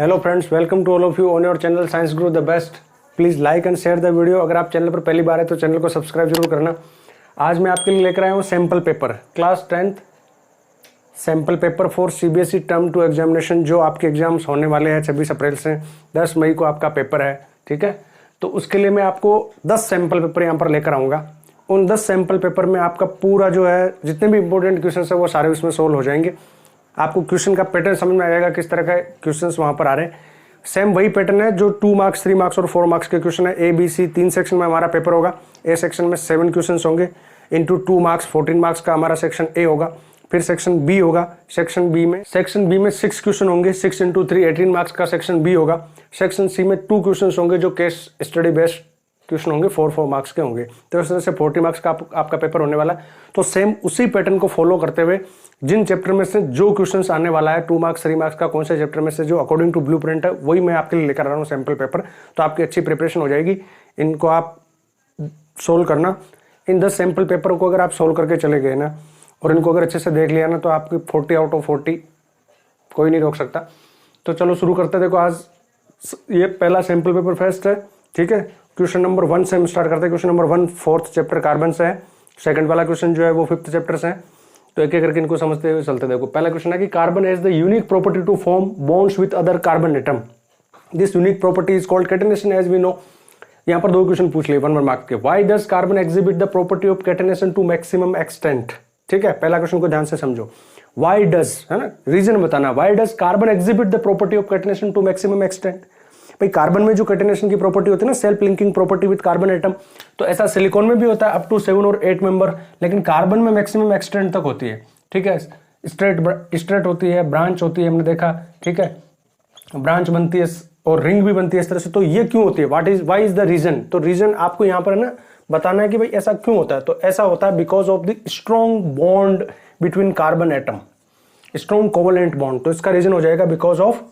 Hello friends, welcome to all of you on your channel science guru the best. Please like and share the video. अगर आप channel पर पहली बार है तो channel को subscribe जरूर करना। आज मैं आपके लिए लेकर आया हूँ sample paper, class 10th sample paper for CBSE term 2 examination, जो आपके एग्जाम्स होने वाले हैं 26 अप्रैल से। 10 मई को आपका पेपर है, ठीक है। तो उसके लिए मैं आपको 10 सैम्पल पेपर यहाँ पर लेकर आऊँगा। उन 10 सैम्पल पेपर में आपका पूरा जो है जितने भी इंपॉर्टेंट क्वेश्चन है वो सारे उसमें सोल्व हो जाएंगे। आपको क्वेश्चन का पैटर्न समझ में आ जाएगा, किस तरह का क्वेश्चंस वहाँ पर आ रहे हैं। सेम वही पैटर्न है जो 2 मार्क्स, 3 मार्क्स और 4 मार्क्स के क्वेश्चन है। ए बी सी 3 सेक्शन में हमारा पेपर होगा। ए सेक्शन में 7 क्वेश्चन होंगे इंटू 2 मार्क्स, 14 मार्क्स का हमारा सेक्शन ए होगा। फिर सेक्शन बी होगा। सेक्शन बी में 6 क्वेश्चन होंगे, 6 इंटू 3 18 मार्क्स का सेक्शन बी होगा। सेक्शन सी में 2 क्वेश्चन होंगे जो केस स्टडी बेस्ड क्वेश्चन होंगे, 4 मार्क्स के होंगे। तो इस तरह से 40 मार्क्स का आपका पेपर होने वाला है। तो सेम उसी पैटर्न को फॉलो करते हुए जिन चैप्टर में से जो क्वेश्चंस आने वाला है 2 मार्क्स 3 मार्क्स का, कौन से चैप्टर में से जो अकॉर्डिंग टू ब्लूप्रिंट है, वही मैं आपके लिए लेकर आ रहा हूँ सैम्पल पेपर। तो आपकी अच्छी प्रिपरेशन हो जाएगी। इनको आप सोल्व करना। इन 10 सैम्पल पेपर को अगर आप सोल्व करके चले गए ना और इनको अगर अच्छे से देख लिया ना तो आपकी 40 आउट ऑफ 40 कोई नहीं रोक सकता। तो चलो शुरू करते हैं। देखो आज ये पहला सैम्पल पेपर फर्स्ट है, ठीक है। क्वेश्चन नंबर 1 से हम स्टार्ट करते हैं। Question number 1 4th chapter carbon से है। सेकंड वाला क्वेश्चन जो है वो 5th चैप्टर से है। तो एक एक करके इनको समझते हुए चलते। देखो पहला क्वेश्चन है कि carbon has the unique property to form bonds with other carbon atom. This unique property is called catenation as we know. यहाँ पर 2 क्वेश्चन पूछ लिए 1 मार्क्स के। Why does carbon exhibit the property of catenation to maximum extent. ठीक है, पहला question को ध्यान से समझो। व्हाई डज, है ना, रीजन बताना। Why does carbon exhibit the property of catenation to maximum extent. भाई कार्बन में जो कैटेनेशन की प्रॉपर्टी होती है ना, self linking property with carbon atom, तो ऐसा सिलिकॉन में भी होता है अप टू 7 और 8 मेंबर, लेकिन कार्बन में मैक्सिमम एक्सटेंट तक होती है। ठीक है, स्ट्रेट होती है, ब्रांच होती है, हमने देखा, ठीक है, ब्रांच बनती है और रिंग भी बनती है इस तरह से। तो ये क्यों होती है, व्हाई इज द रीजन। तो रीजन आपको यहाँ पर है ना बताना है कि भाई ऐसा क्यों होता है। तो ऐसा होता है because of the strong bond between carbon atom, strong covalent bond. तो इसका रीजन हो जाएगा because of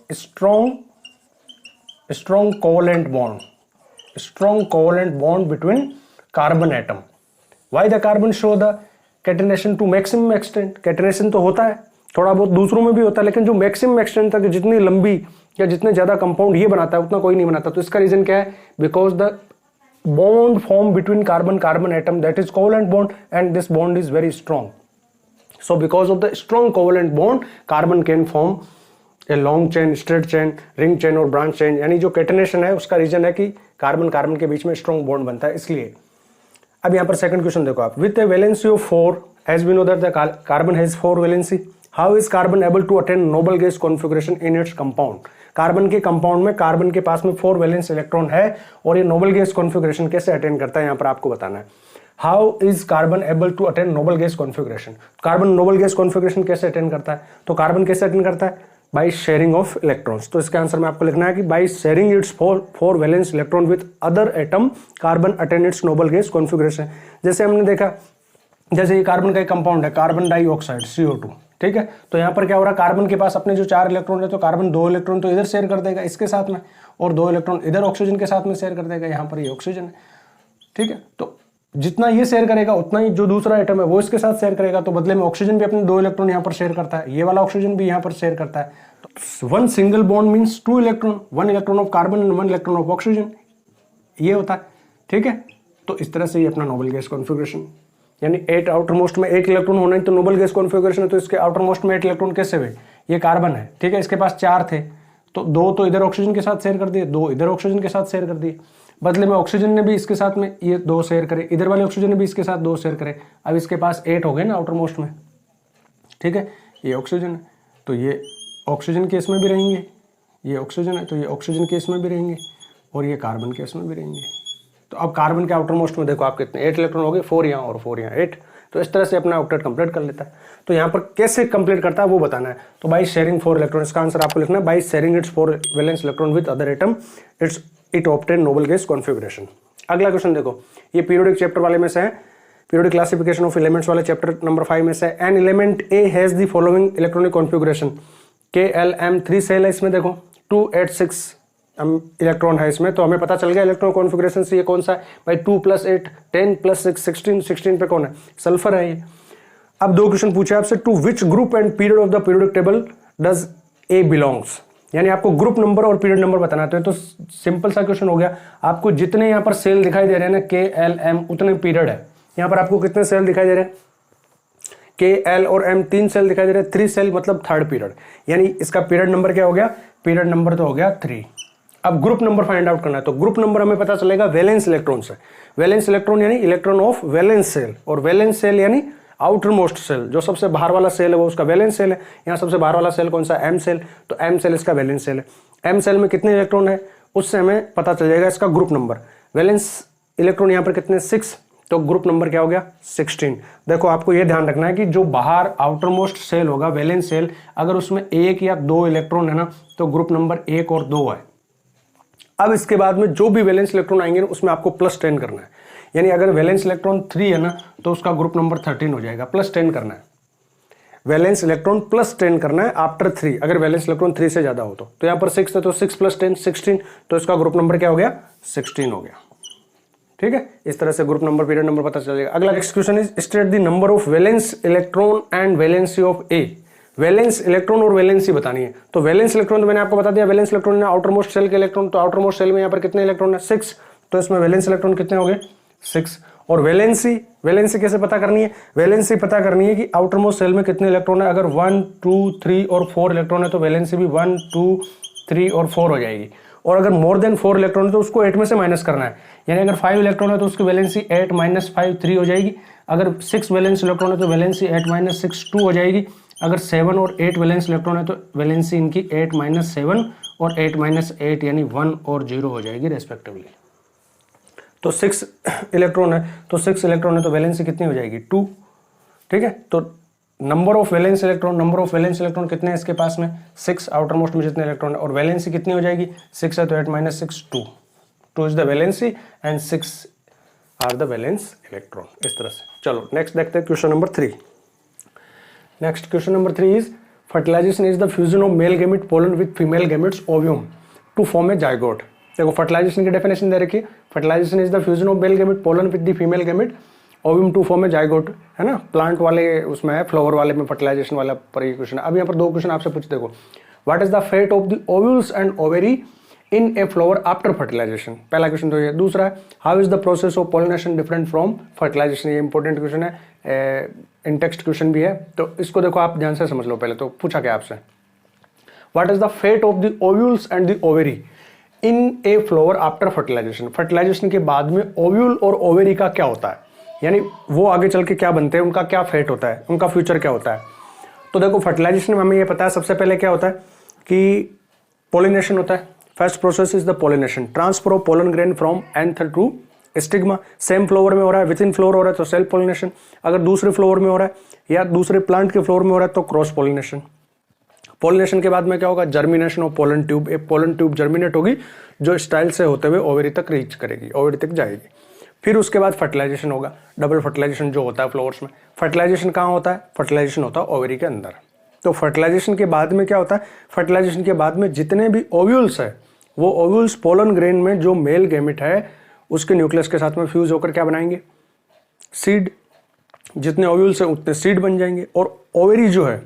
strong covalent bond between carbon atom. Why the carbon show the catenation to maximum extent? catenation तो होता है थोड़ा बहुत दूसरों में भी होता है, लेकिन जो मैक्सिमम एक्सटेंट तक जितनी लंबी या जितने ज्यादा कंपाउंड ये बनाता है उतना कोई नहीं बनाता। तो इसका रीजन क्या है, because the bond form between carbon atom that is covalent bond and this bond is very strong. So because of the strong covalent bond carbon can form a long chain, straight chain, ring chain और branch chain. यानी जो catenation है उसका reason है कि carbon के बीच में strong bond बनता है, इसलिए। अब यहाँ पर सेकंड क्वेश्चन देखो आप। With a valency of 4, as we know that the carbon has 4 valency, how is carbon able to attain noble gas configuration in its compound. Carbon के कंपाउंड में कार्बन के पास में 4 वैलेंस इलेक्ट्रॉन है और ये नोबल गैस कॉन्फिगरेशन कैसे attain करता है, यहाँ पर आपको बताना है। How is carbon able to attain noble gas configuration. Carbon noble gas configuration कैसे अटेन करता है, तो कार्बन कैसे अटेन करता है, बाई शेयरिंग ऑफ इलेक्ट्रॉन्स। तो इसका आंसर में आपको लिखना है कि by sharing its 4 valence electron with other atom carbon attain it's Nobel gas configuration. जैसे हमने देखा, जैसे ये कार्बन का एक कंपाउंड है कार्बन डाइऑक्साइड CO2, ठीक है। तो यहाँ पर क्या हो रहा है, कार्बन के पास अपने जो 4 इलेक्ट्रॉन है, तो कार्बन 2 इलेक्ट्रॉन तो इधर शेयर कर देगा इसके साथ में, और 2 इलेक्ट्रॉन इधर ऑक्सीजन के साथ में शेयर कर देगा। यहाँ पर ये ऑक्सीजन है, ठीक है। तो जितना ये शेयर करेगा उतना ही जो दूसरा एटम है वो इसके साथ शेयर करेगा। तो बदले में ऑक्सीजन भी अपने 2 इलेक्ट्रॉन यहाँ पर शेयर करता है, ये वाला ऑक्सीजन भी यहाँ पर शेयर करता है। तो 1 single bond means 2 electron, 1 electron of carbon and 1 electron of oxygen, ये होता है, ठीक है। तो इस तरह से ये अपना नोबल गैस कॉन्फिगरेशन, यानी 8 आउटर मोस्ट में 1 इलेक्ट्रॉन होना है तो नोबल गैस कॉन्फिगरेशन है। तो इसके आउटर मोस्ट में 8 इलेक्ट्रॉन कैसे हुए, ये कार्बन है, ठीक है। इसके पास 4 थे, तो 2 तो इधर ऑक्सीजन के साथ शेयर कर दिए, 2 इधर ऑक्सीजन के साथ शेयर कर दिए। बदले में ऑक्सीजन ने भी इसके साथ में ये 2 शेयर करे, इधर वाले ऑक्सीजन ने भी इसके साथ 2 शेयर करे। अब इसके पास 8 हो गए ना आउटर मोस्ट में, ठीक है। ये ऑक्सीजन है तो ये ऑक्सीजन केस में भी रहेंगे, ये ऑक्सीजन है तो ये ऑक्सीजन केस में भी रहेंगे, और ये कार्बन केस में भी रहेंगे। तो अब कार्बन के आउटर मोस्ट में देखो आप कितने 8 इलेक्ट्रॉन हो गए, 4 यहाँ और 4 यहाँ, 8। तो इस तरह से अपना ऑक्टेट कंप्लीट कर लेता है। तो यहाँ पर कैसे कंप्लीट करता है वो बताना है। तो बाई शेयरिंग 4 इलेक्ट्रॉन, इसका आंसर आपको लिखना है by sharing its 4 valence electron with other atom it obtain noble gas configuration. अगला क्वेश्चन देखो, ये पीरियोडिक चैप्टर वाले में से है, पीरियोडिक क्लासिफिकेशन ऑफ एलिमेंट्स वाले चैप्टर नंबर 5 में से। An element A has the following electronic configuration, KLM3 shell है इसमें, देखो 2 8 6 इलेक्ट्रॉन है इसमें। तो हमें पता चल गया इलेक्ट्रॉन कॉन्फिगरेशन से ये कौन सा है भाई, 2 + 8 10 + 6 16, 16 पे कौन है, सल्फर है ये। अब 2 क्वेश्चन पूछे आपसे, to which group and period of the periodic table does A belongs. यानी आपको ग्रुप नंबर और पीरियड नंबर बताना है। तो सिंपल सा क्वेश्चन हो गया, आपको जितने यहाँ पर सेल दिखाई दे रहे हैं ना KL M उतने पीरियड है। यहाँ पर आपको कितने सेल दिखाई दे रहे हैं, KL और M 3 सेल दिखाई दे रहे हैं, 3 सेल मतलब थर्ड पीरियड, यानी इसका पीरियड नंबर क्या हो गया, पीरियड नंबर तो हो गया 3। अब ग्रुप नंबर फाइंड आउट करना है, तो ग्रुप नंबर हमें पता चलेगा वैलेंस इलेक्ट्रॉन से। वैलेंस इलेक्ट्रॉन यानी इलेक्ट्रॉन ऑफ वैलेंस सेल, और वैलेंस सेल यानी आउटर मोस्ट सेल, जो सबसे बाहर वाला सेल है वो उसका वैलेंस सेल है। यहाँ सबसे बाहर वाला सेल कौन सा, M सेल, तो M सेल इसका वैलेंस सेल है। M सेल में कितने इलेक्ट्रॉन है उससे हमें पता चल जाएगा इसका ग्रुप नंबर। वैलेंस इलेक्ट्रॉन यहाँ पर कितने, 6, तो ग्रुप नंबर क्या हो गया 16। देखो आपको यह ध्यान रखना है कि जो बाहर आउटर मोस्ट सेल होगा वैलेंस सेल, अगर उसमें 1 या 2 इलेक्ट्रॉन है ना तो ग्रुप नंबर 1 और 2 है। अब इसके बाद में जो भी वैलेंस इलेक्ट्रॉन आएंगे उसमें आपको +10 करना है, यानी अगर वैलेंस इलेक्ट्रॉन 3 है ना तो उसका ग्रुप नंबर 13 हो जाएगा। +10 करना है, वैलेंस इलेक्ट्रॉन +10 करना है आफ्टर 3, अगर वैलेंस इलेक्ट्रॉन 3 से ज्यादा हो तो यहाँ पर 6 है तो 6 + 10 16, तो इसका ग्रुप नंबर क्या हो गया 16 हो गया। ठीक है, इस तरह से ग्रुप नंबर पीरियड नंबर पता चलेगा। अगला next question is state the number of valence electron and valency of A. Valence electron और वैलेंसी बतानी है। तो वैलेंस इलेक्ट्रॉन तो मैंने आपको बता दिया, वैलेंस इलेक्ट्रॉन है आउटर मोस्ट सेल के इलेक्ट्रॉन, तो आउटर मोस्ट सेल में यहाँ पर कितने इलेक्ट्रॉन है 6, तो इसमें वैलेंस इलेक्ट्रॉन कितने हो गए 6। और वैलेंसी कैसे पता करनी है, वैलेंसी पता करनी है कि आउटर मोस्ट सेल में कितने इलेक्ट्रॉन है। अगर 1 2 3 और 4 इलेक्ट्रॉन है तो वैलेंसी भी 1 2 3 और 4 हो जाएगी। और अगर मोर देन 4 इलेक्ट्रॉन है तो उसको 8 में से माइनस करना है, यानी अगर 5 इलेक्ट्रॉन है तो उसकी वैलेंसी 8 - 5 3 हो जाएगी। अगर 6 वैलेंस इलेक्ट्रॉन है तो वैलेंसी 8 - 6 2 हो जाएगी। अगर 7 और 8 वैलेंस इलेक्ट्रॉन है तो वैलेंसी इनकी 8 - 7 और 8 - 8 यानी 1 और 0 हो जाएगी रेस्पेक्टिवली। तो 6 इलेक्ट्रॉन है तो वैलेंसी कितनी हो जाएगी 2। ठीक है, तो नंबर ऑफ वैलेंस इलेक्ट्रॉन कितने हैं इसके पास में 6, आउटर मोस्ट में जितने इलेक्ट्रॉन है, और वैलेंसी कितनी हो जाएगी 6 है तो 8 - 6 2 is the valency and 6 are the valence electron. इस तरह से चलो नेक्स्ट देखते हैं question number 3। Next question number 3 is fertilization is the fusion of male gamete pollen with female gametes ovum to form a zygote. देखो fertilization की definition दे रखी है, fertilization is the fusion of male gamete pollen with the female gamete ovum to form a zygote, है ना। Plant वाले उसमें है, फ्लावर वाले में फर्टिलाइजेशन वाला पर ये क्वेश्चन है। अब यहाँ पर 2 क्वेश्चन आपसे पूछ, देखो what is the fate of the ovules and ovary in a flower after fertilization, पहला क्वेश्चन तो ये। दूसरा है how is the process of pollination different from fertilization, ये इंपॉर्टेंट क्वेश्चन है, इन टेक्स्ट क्वेश्चन भी है, तो इसको देखो आप ध्यान से समझ लो। पहले तो पूछा क्या आपसे, what is the fate of the ovules and the ovary in a flower after fertilization, fertilization के बाद में ओव्यूल और ओवेरी का क्या होता है, यानी वो आगे चल के क्या बनते हैं, उनका क्या फेट होता है, उनका फ्यूचर क्या होता है। तो देखो फर्टिलाइजेशन में हमें ये पता है सबसे पहले क्या होता है कि पॉलिनेशन होता है। First process is the pollination, transfer of pollen grain from anther to stigma. Same flower में हो रहा है, विद इन फ्लावर हो रहा है तो सेल्फ पॉलिनेशन, अगर दूसरे फ्लावर में हो रहा है या दूसरे प्लांट के फ्लावर में हो रहा है तो क्रॉस पॉलिनेशन। पॉलिनेशन के बाद में क्या होगा, जर्मिनेशन ऑफ पोलन ट्यूब, एक पोलन ट्यूब जर्मिनेट होगी जो स्टाइल से होते हुए ओवेरी तक रीच करेगी, ओवेरी तक जाएगी। फिर उसके बाद फर्टिलाइजेशन होगा, डबल फर्टिलाइजेशन जो होता है फ्लावर्स में। फर्टिलाइजेशन कहाँ होता है, फर्टिलाइजेशन होता है ओवेरी के अंदर। तो फर्टिलाइजेशन के बाद में क्या होता है, फर्टिलाइजेशन के बाद में जितने भी ओव्यूल्स है वो ओव्यूल्स पोलन ग्रेन में जो मेल गैमेट है उसके न्यूक्लियस के साथ में फ्यूज होकर क्या बनाएंगे, सीड। जितने ओव्यूल्स है उतने सीड बन जाएंगे, और ओवेरी जो है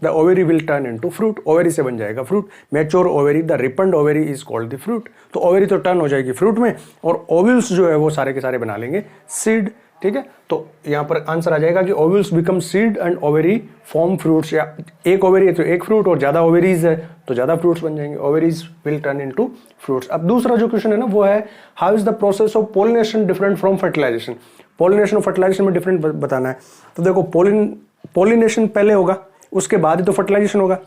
the ovary will turn into fruit, ovary से बन जाएगा fruit. Mature ovary, the ripened ovary is called the fruit. तो ओवेरी तो टर्न हो जाएगी फ्रूट में, और ओव्यूल्स जो है वो सारे के सारे बना लेंगे सीड। ठीक है, तो यहाँ पर आंसर आ जाएगा कि ovules become seed and ovary form fruits, या एक ओवेरी है तो एक फ्रूट, और ज्यादा ओवेरीज है तो ज्यादा फ्रूट्स बन जाएंगे, ovaries will turn into fruits. अब दूसरा जो क्वेश्चन है ना वो है how is the process of pollination different from fertilization. Pollination और फर्टिलाइजेशन में डिफरेंट बताना है। तो देखो पॉलिनेशन पहले होगा, उसके बाद ही तो फर्टिलाइजेशन होगा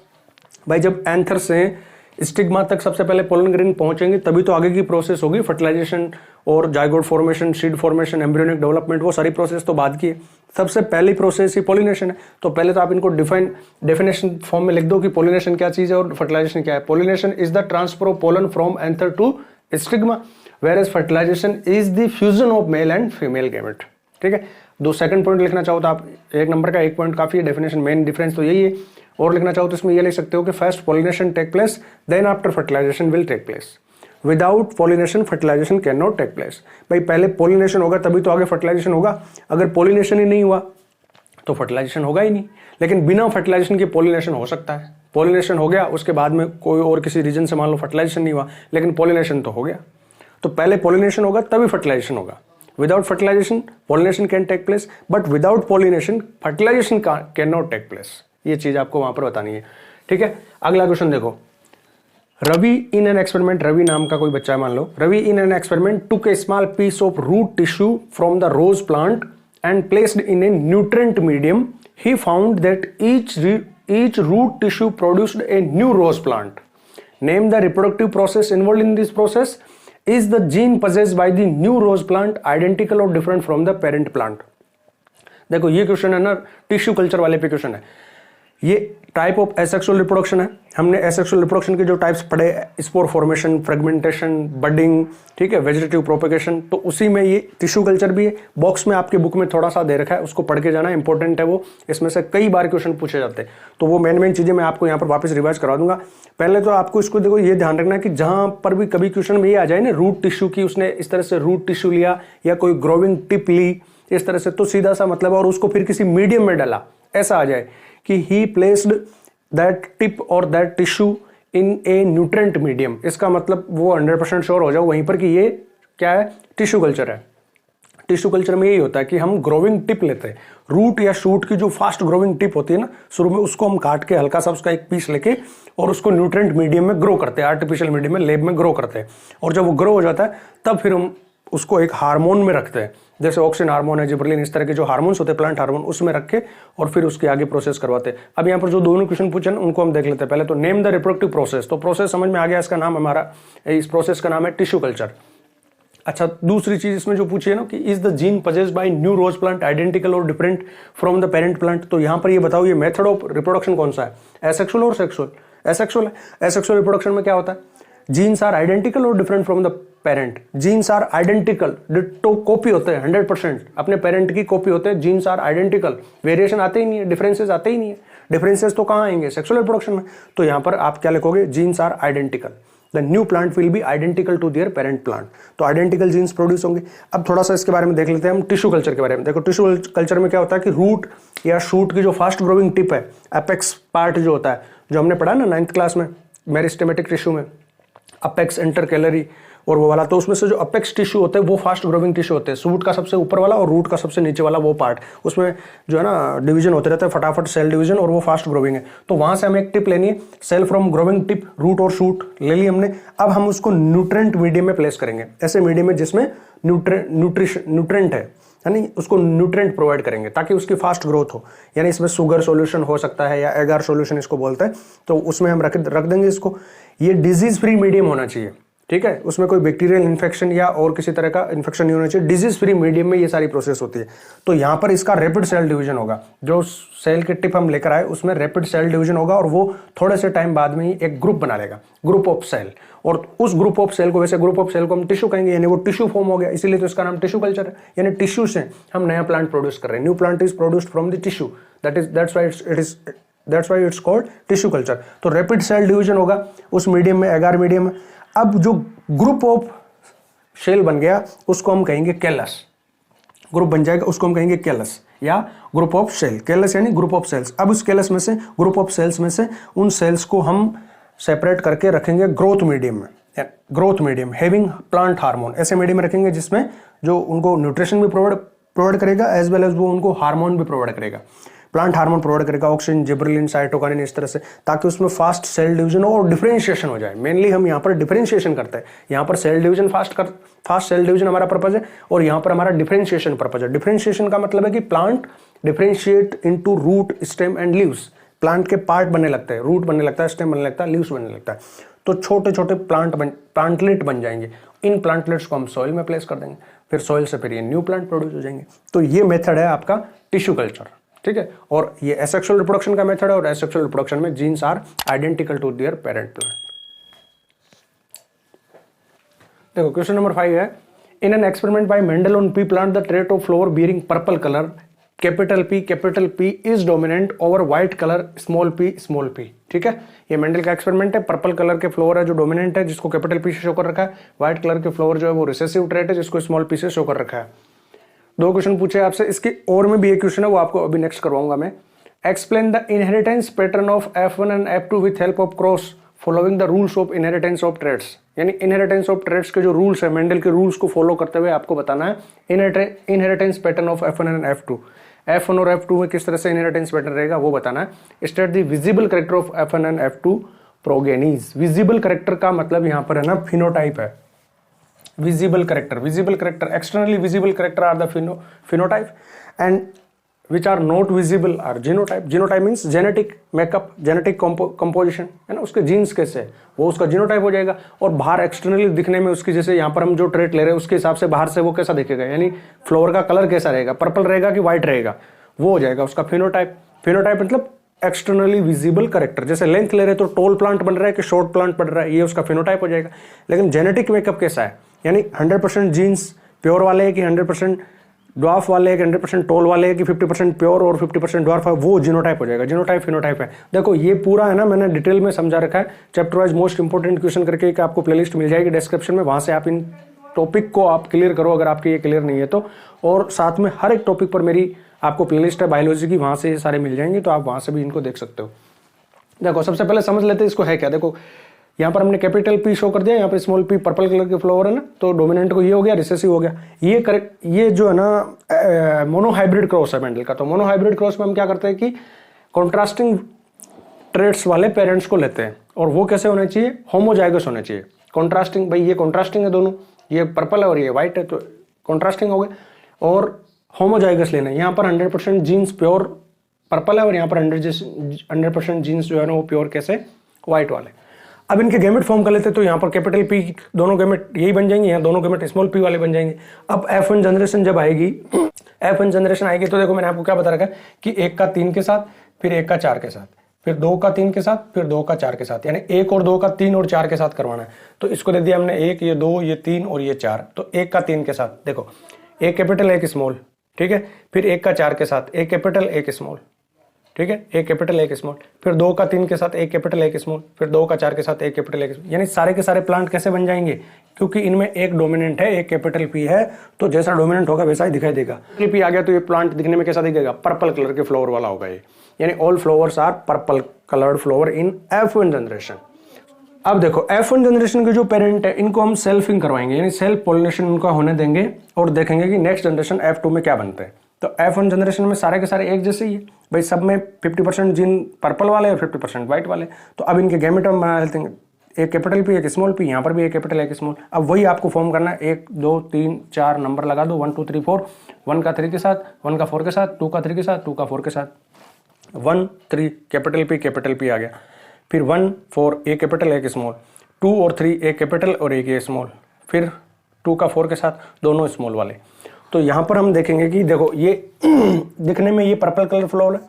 भाई। जब एंथर से स्टिग्मा तक सबसे पहले पोलन ग्रेन पहुंचेंगे तभी तो आगे की प्रोसेस होगी, फर्टिलाइजेशन और zygote formation, seed formation, embryonic development, वो सारी प्रोसेस तो बाद की है। सबसे पहली प्रोसेस ही पॉलिनेशन है। तो पहले तो आप इनको डेफिनेशन फॉर्म में लिख दो कि पॉलिनेशन क्या चीज है और फर्टिलाइजेशन क्या है। Pollination is the transfer of pollen from anther to stigma, whereas fertilization is the fusion of male and female gamete। ठीक है, दो सेकंड पॉइंट लिखना चाहो तो आप 1 नंबर का 1 पॉइंट काफी है, डेफिनेशन मेन डिफरेंस तो यही है। और लिखना चाहो तो इसमें ये लिख सकते हो कि first pollination take place, then after fertilization will take place. Without pollination fertilization can not take place. भाई पहले पॉलिनेशन होगा तभी तो आगे फर्टिलाइजेशन होगा, अगर पॉलिनेशन ही नहीं हुआ तो फर्टिलाइजेशन होगा ही नहीं। लेकिन बिना फर्टिलाइजेशन के पॉलिनेशन हो सकता है, पॉलिनेशन हो गया, उसके बाद में कोई और किसी रीजन से मान लो फर्टिलाइजेशन नहीं हुआ, लेकिन पॉलिनेशन तो हो गया। तो पहले पॉलिनेशन होगा तभी फर्टिलाइजेशन होगा। Without fertilization pollination can take place, but without pollination fertilization can not take place. ये चीज आपको वहां पर बतानी है, ठीक है। अगला क्वेश्चन देखो, Ravi in an experiment, Ravi नाम का कोई बच्चा है मान लो, Ravi in an experiment took a small piece of root tissue from the rose plant and placed in a nutrient medium. He found that each root tissue produced a new rose plant. Name the reproductive process involve in this process. Is the gene possessed by the new rose plant identical or different from the parent plant? देखो ये question है ना tissue culture वाले पे question है। ये type of asexual reproduction है। हमने एसेक्सुअल रिप्रोडक्शन के जो टाइप्स पढ़े, स्पोर फॉर्मेशन, फ्रेगमेंटेशन, बडिंग, ठीक है, वेजिटेटिव प्रोपेगेशन, तो उसी में ये टिश्यू कल्चर भी है। बॉक्स में आपके बुक में थोड़ा सा दे रखा है, उसको पढ़ के जाना, इंपॉर्टेंट है वो। इसमें से कई बार क्वेश्चन पूछे जाते हैं, तो वो मेन चीजें मैं आपको यहाँ पर वापस रिवाइज करा दूंगा। पहले तो आपको इसको देखो, ये ध्यान रखना है कि जहां पर भी कभी क्वेश्चन में ये आ जाए ना रूट टिश्यू की, उसने इस तरह से रूट टिश्यू लिया या कोई ग्रोविंग टिप ली इस तरह से, तो सीधा सा मतलब, और उसको फिर किसी मीडियम में डाला, ऐसा आ जाए कि ही प्लेस्ड दैट टिप और that tissue in a nutrient medium, इसका मतलब वो 100% श्योर हो जाओ वहीं पर कि ये क्या है, टिश्यू कल्चर है। टिश्यू कल्चर में यही होता है कि हम ग्रोविंग टिप लेते हैं, रूट या शूट की जो फास्ट ग्रोविंग टिप होती है ना शुरू में, उसको हम काट के हल्का सा उसका एक पीस लेके और उसको न्यूट्रेंट मीडियम में ग्रो करते हैं, आर्टिफिशियल मीडियम में, लैब में ग्रो करते हैं। और जब वो ग्रो हो जाता है तब फिर हम उसको एक हार्मोन में रखते हैं, जैसे ऑक्सिन हार्मोन है, जिब्रेलिन, इस तरह के जो हार्मोन्स होते हैं प्लांट हार्मोन, उसमें रख के और फिर उसके आगे प्रोसेस करवाते हैं। अब यहाँ पर जो दोनों क्वेश्चन पूछे ना उनको हम देख लेते हैं। पहले तो नेम द रिप्रोडक्टिव प्रोसेस, तो प्रोसेस समझ में आ गया, इसका नाम हमारा, इस प्रोसेस का नाम है टिश्यू कल्चर। अच्छा, दूसरी चीज इसमें जो पूछी है ना कि is the gene possessed by new rose plant identical और different from the parent plant, तो यहाँ पर ये बताओ ये मेथड ऑफ रिप्रोडक्शन कौन सा है, एसेक्सुअल और सेक्सुअल? एसेक्सुअल है। एसेक्सुअल रिप्रोडक्शन में क्या होता है, जीन्स आर आइडेंटिकल और different from the parent. Genes are identical, ditto copy होते हैं, 100% अपने पेरेंट की कॉपी होते हैं। जीन्स आर आइडेंटिकल, वेरिएशन आते ही नहीं है, डिफरेंसेस आते ही नहीं है। डिफरेंसेस तो कहाँ आएंगे, सेक्सुअल रिप्रोडक्शन में। तो यहाँ पर आप क्या लिखोगे, genes are identical, the new plant will be identical to their parent plant, तो आइडेंटिकल जीन्स प्रोड्यूस होंगे। अब थोड़ा सा इसके बारे में देख लेते हैं हम टिश्यू कल्चर के बारे में। देखो टिश्यू कल्चर में क्या होता है कि रूट या शूट की जो फास्ट ग्रोविंग टिप है, अपेक्स पार्ट जो होता है, जो हमने पढ़ा ना 9th क्लास में मेरिस्टेमेटिक टिश्यू में, अपेक्स, इंटरकैलरी और वो वाला, तो उसमें से जो अपेक्स टिश्यू होते हैं वो फास्ट ग्रोविंग टिश्यू होते हैं। शूट का सबसे ऊपर वाला और रूट का सबसे नीचे वाला वो पार्ट, उसमें जो है ना डिवीजन होते रहते हैं फटाफट, सेल डिवीजन, और वो फास्ट ग्रोविंग है। तो वहां से हमें एक टिप लेनी है, cell from growing tip, root और शूट ले ली हमने। अब हम उसको न्यूट्रेंट मीडियम में प्लेस करेंगे, ऐसे मीडियम में जिसमें न्यूट्रेंट है, यानी उसको न्यूट्रेंट प्रोवाइड करेंगे ताकि उसकी फास्ट ग्रोथ हो। यानी इसमें शुगर सॉल्यूशन हो सकता है या एगार सॉल्यूशन इसको बोलते हैं, तो उसमें हम रख देंगे इसको। ये डिजीज फ्री मीडियम होना चाहिए, ठीक है, उसमें कोई बैक्टीरियल इन्फेक्शन या और किसी तरह का इन्फेक्शन नहीं होना चाहिए। डिजीज फ्री मीडियम में ये सारी प्रोसेस होती है। तो यहाँ पर इसका रैपिड सेल डिवीजन होगा, जो सेल के टिप हम लेकर आए उसमें रैपिड सेल डिवीजन होगा, और वो थोड़े से टाइम बाद में ही एक ग्रुप बना लेगा, ग्रुप ऑफ सेल। और उस ग्रुप ऑफ सेल को, वैसे ग्रुप ऑफ सेल को हम टिश्यू कहेंगे, यानी वो टिश्यू फॉर्म हो गया, इसीलिए तो इसका नाम टिश्यू कल्चर है। यानी टिश्यू से हम नया प्लांट प्रोड्यूस कर रहे हैं, new plant is produced from the tissue, that's why it's called tissue culture. तो रैपिड सेल डिवीजन होगा उस मीडियम में, एगार मीडियम में। अब जो ग्रुप ऑफ सेल बन गया उसको हम कहेंगे कैलस, ग्रुप बन जाएगा उसको हम कहेंगे कैलस या ग्रुप ऑफ सेल। कैलस यानी ग्रुप ऑफ सेल्स। अब उस कैलस में से, ग्रुप ऑफ सेल्स में से उन सेल्स को हम सेपरेट करके रखेंगे ग्रोथ मीडियम में, growth medium having plant hormone, ऐसे मीडियम में रखेंगे जिसमें जो उनको न्यूट्रिशन भी प्रोवाइड करेगा एज वेल एज वो उनको हार्मोन भी प्रोवाइड करेगा, प्लांट हार्मोन प्रोवाइड करेगा, ऑक्सीजन, जिब्रेलिन, साइटोकाइनिन, इस तरह से, ताकि उसमें फास्ट सेल डिवीजन और डिफरेंशिएशन हो जाए। मेनली हम यहाँ पर डिफरेंशिएशन करते हैं, यहाँ पर cell division fast cell division हमारा पर्पज है, और यहाँ पर हमारा डिफरेंशिएशन पर्पज है। डिफरेंशिएशन का मतलब है कि plant differentiate into root, stem and leaves. Plant के पार्ट बनने लगते हैं, रूट बनने लगता है, स्टेम बनने लगता है, लीव्स बनने लगता है, तो छोटे छोटे प्लांटलेट बन जाएंगे। इन प्लांटलेट्स को हम सॉइल में प्लेस कर देंगे, फिर सॉइल से फिर ये न्यू प्लांट प्रोड्यूस हो जाएंगे। तो ये मेथड है आपका टिश्यू कल्चर, ठीक है। और ये एसेक्सुअल रिप्रोडक्शन का मेथड है, और एसेक्सुअल रिप्रोडक्शन में genes are identical to their parent plant. देखो क्वेश्चन नंबर 5 है, in an experiment by Mendel on pea plant the trait of flower bearing purple colour capital P is dominant over white colour small p। ठीक है, ये Mendel का experiment है। Purple colour के flower है जो dominant है, जिसको कैपिटल P से शो कर रखा है। व्हाइट कलर के फ्लावर जो है वो रिसेसिव ट्रेट है, जिसको स्मॉल p से शो कर रखा है। 2 क्वेश्चन पूछे आपसे, इसके और में भी एक क्वेश्चन है, वो आपको अभी नेक्स्ट करवाऊंगा मैं। Explain the inheritance pattern of F1 and F2 with help of cross following the rules of inheritance of traits. यानी इनहेरिटेंस ऑफ ट्रेड्स के जो रूल्स है, मेंडल के रूल्स को फॉलो करते हुए आपको बताना है inheritance pattern of F1 and F2। F1 और F2 में किस तरह से इनहेरिटेंस पैटर्न रहेगा वो बताना है। State the visible character of F1 and F2 progenies. Visible character का मतलब यहाँ पर है ना फिनोटाइप है। Visible character externally visible character are the phenotype and which are not visible are genotype। genotype means genetic makeup, genetic composition है ना, उसके जीन्स कैसे है वो उसका जीनोटाइप हो जाएगा। और बाहर एक्सटर्नली दिखने में उसकी, जैसे यहाँ पर हम जो ट्रेट ले रहे हैं उसके हिसाब से बाहर से वो कैसा दिखेगा, यानी फ्लावर का कलर कैसा रहेगा, पर्पल रहेगा कि व्हाइट रहेगा, वो हो जाएगा उसका फिनोटाइप। फिनोटाइप मतलब एक्सटर्नली विजिबल कैरेक्टर। जैसे लेंथ ले रहे तो टॉल प्लांट बन रहा है कि शॉर्ट प्लांट बन रहा है, ये उसका फिनोटाइप हो जाएगा। लेकिन जेनेटिक मेकअप कैसा है, यानी 100% जीन्स प्योर वाले है कि 100% ड्वार्फ वाले है कि 100% टॉल वाले है कि 50% प्योर और 50% ड्वार्फ है, वो जीनोटाइप हो जाएगा। जीनोटाइप फिनोटाइप है। देखो ये पूरा है ना, मैंने डिटेल में समझा रखा है chapter wise most important question करके एक आपको प्लेलिस्ट मिल जाएगी डिस्क्रिप्शन में, वहां से आप इन टॉपिक को आप क्लियर करो अगर आपके ये क्लियर नहीं है तो। और साथ में हर एक टॉपिक पर मेरी आपको प्लेलिस्ट है बायोलॉजी की, वहां से ये सारे मिल जाएंगे, तो आप वहां से भी इनको देख सकते हो। देखो सबसे पहले समझ लेते हैं इसको है क्या। देखो यहाँ पर हमने कैपिटल P शो कर दिया, यहाँ पर स्मॉल p पर्पल कलर के फ्लावर है ना, तो डोमिनेंट को ये हो गया, रिसेसिव हो गया। ये करेक्ट, ये जो है ना मोनोहाइब्रिड क्रॉस है मेंडल का। तो मोनोहाइब्रिड क्रॉस में हम क्या करते हैं कि कॉन्ट्रास्टिंग ट्रेट्स वाले पेरेंट्स को लेते हैं, और वो कैसे होने चाहिए, होमोजाइगस होने चाहिए। कॉन्ट्रास्टिंग, भाई ये कॉन्ट्रास्टिंग है दोनों, ये पर्पल है और ये व्हाइट है, तो कॉन्ट्रास्टिंग हो गए। और होमोजाइगस लेना है, यहाँ पर 100% जीन्स प्योर पर्पल है और यहाँ पर 100% जीन्स जो है ना वो प्योर कैसे, व्हाइट वाले। अब इनके गैमेट फॉर्म कर लेते हैं, तो यहाँ पर कैपिटल P दोनों गैमेट यही बन जाएंगे, यहाँ दोनों गैमेट स्मॉल p वाले बन जाएंगे। अब F1 जनरेशन जब आएगी, F1 जनरेशन आएगी तो देखो मैंने आपको क्या बता रखा है कि 1 का 3 के साथ, फिर 1 का 4 के साथ, फिर 2 का 3 के साथ, फिर 2 का 4 के साथ, यानी 1 और 2 का 3 और 4 के साथ करवाना है। तो इसको दे दिया हमने 1, ये 2, ये 3 और ये 4। तो 1 का 3 के साथ देखो, एक कैपिटल एक स्मॉल, ठीक है, फिर 1 का 4 के साथ एक कैपिटल एक स्मॉल, ठीक है, एक कैपिटल एक स्मॉल, फिर 2 का 3 के साथ एक कैपिटल एक स्मॉल, फिर 2 का 4 के साथ एक कैपिटल एक स्मॉल। यानी सारे के सारे प्लांट कैसे बन जाएंगे, क्योंकि इनमें एक डोमिनेंट है, एक कैपिटल P है, तो जैसा डोमिनेंट होगा वैसा ही दिखाई देगा। P आ गया तो ये प्लांट दिखने में कैसा दिखेगा, पर्पल कलर के फ्लावर वाला होगा ये, यानी all flowers are purple coloured flower in F1 generation. अब देखो F1 जनरेशन के जो पेरेंट है इनको हम सेल्फिंग करवाएंगे, यानी सेल्फ पोलिनेशन उनका होने देंगे, और देखेंगे कि नेक्स्ट जनरेशन F2 में क्या बनते हैं। तो F1 जनरेशन में सारे के सारे एक जैसे ही है भाई, सब में 50% जीन पर्पल वाले और 50% व्हाइट वाले। तो अब इनके गैमेट हम बना लेते हैं, एक कैपिटल P एक स्मॉल p, यहाँ पर भी एक कैपिटल एक स्मॉल। अब वही आपको फॉर्म करना है, 1 2 3 4 नंबर लगा दो, 1 2 3 4, 1 का 3 के साथ, 1 का 4 के साथ, 2 का 3 के साथ, 2 का 4 के साथ, 1 3 कैपिटल P आ गया, फिर 1 4 एक कैपिटल एक स्मॉल, 2 और 3 एक कैपिटल और एक स्मॉल, फिर 2 का 4 के साथ दोनों स्मॉल वाले। तो यहाँ पर हम देखेंगे कि देखो ये दिखने में ये पर्पल कलर फ्लावर है,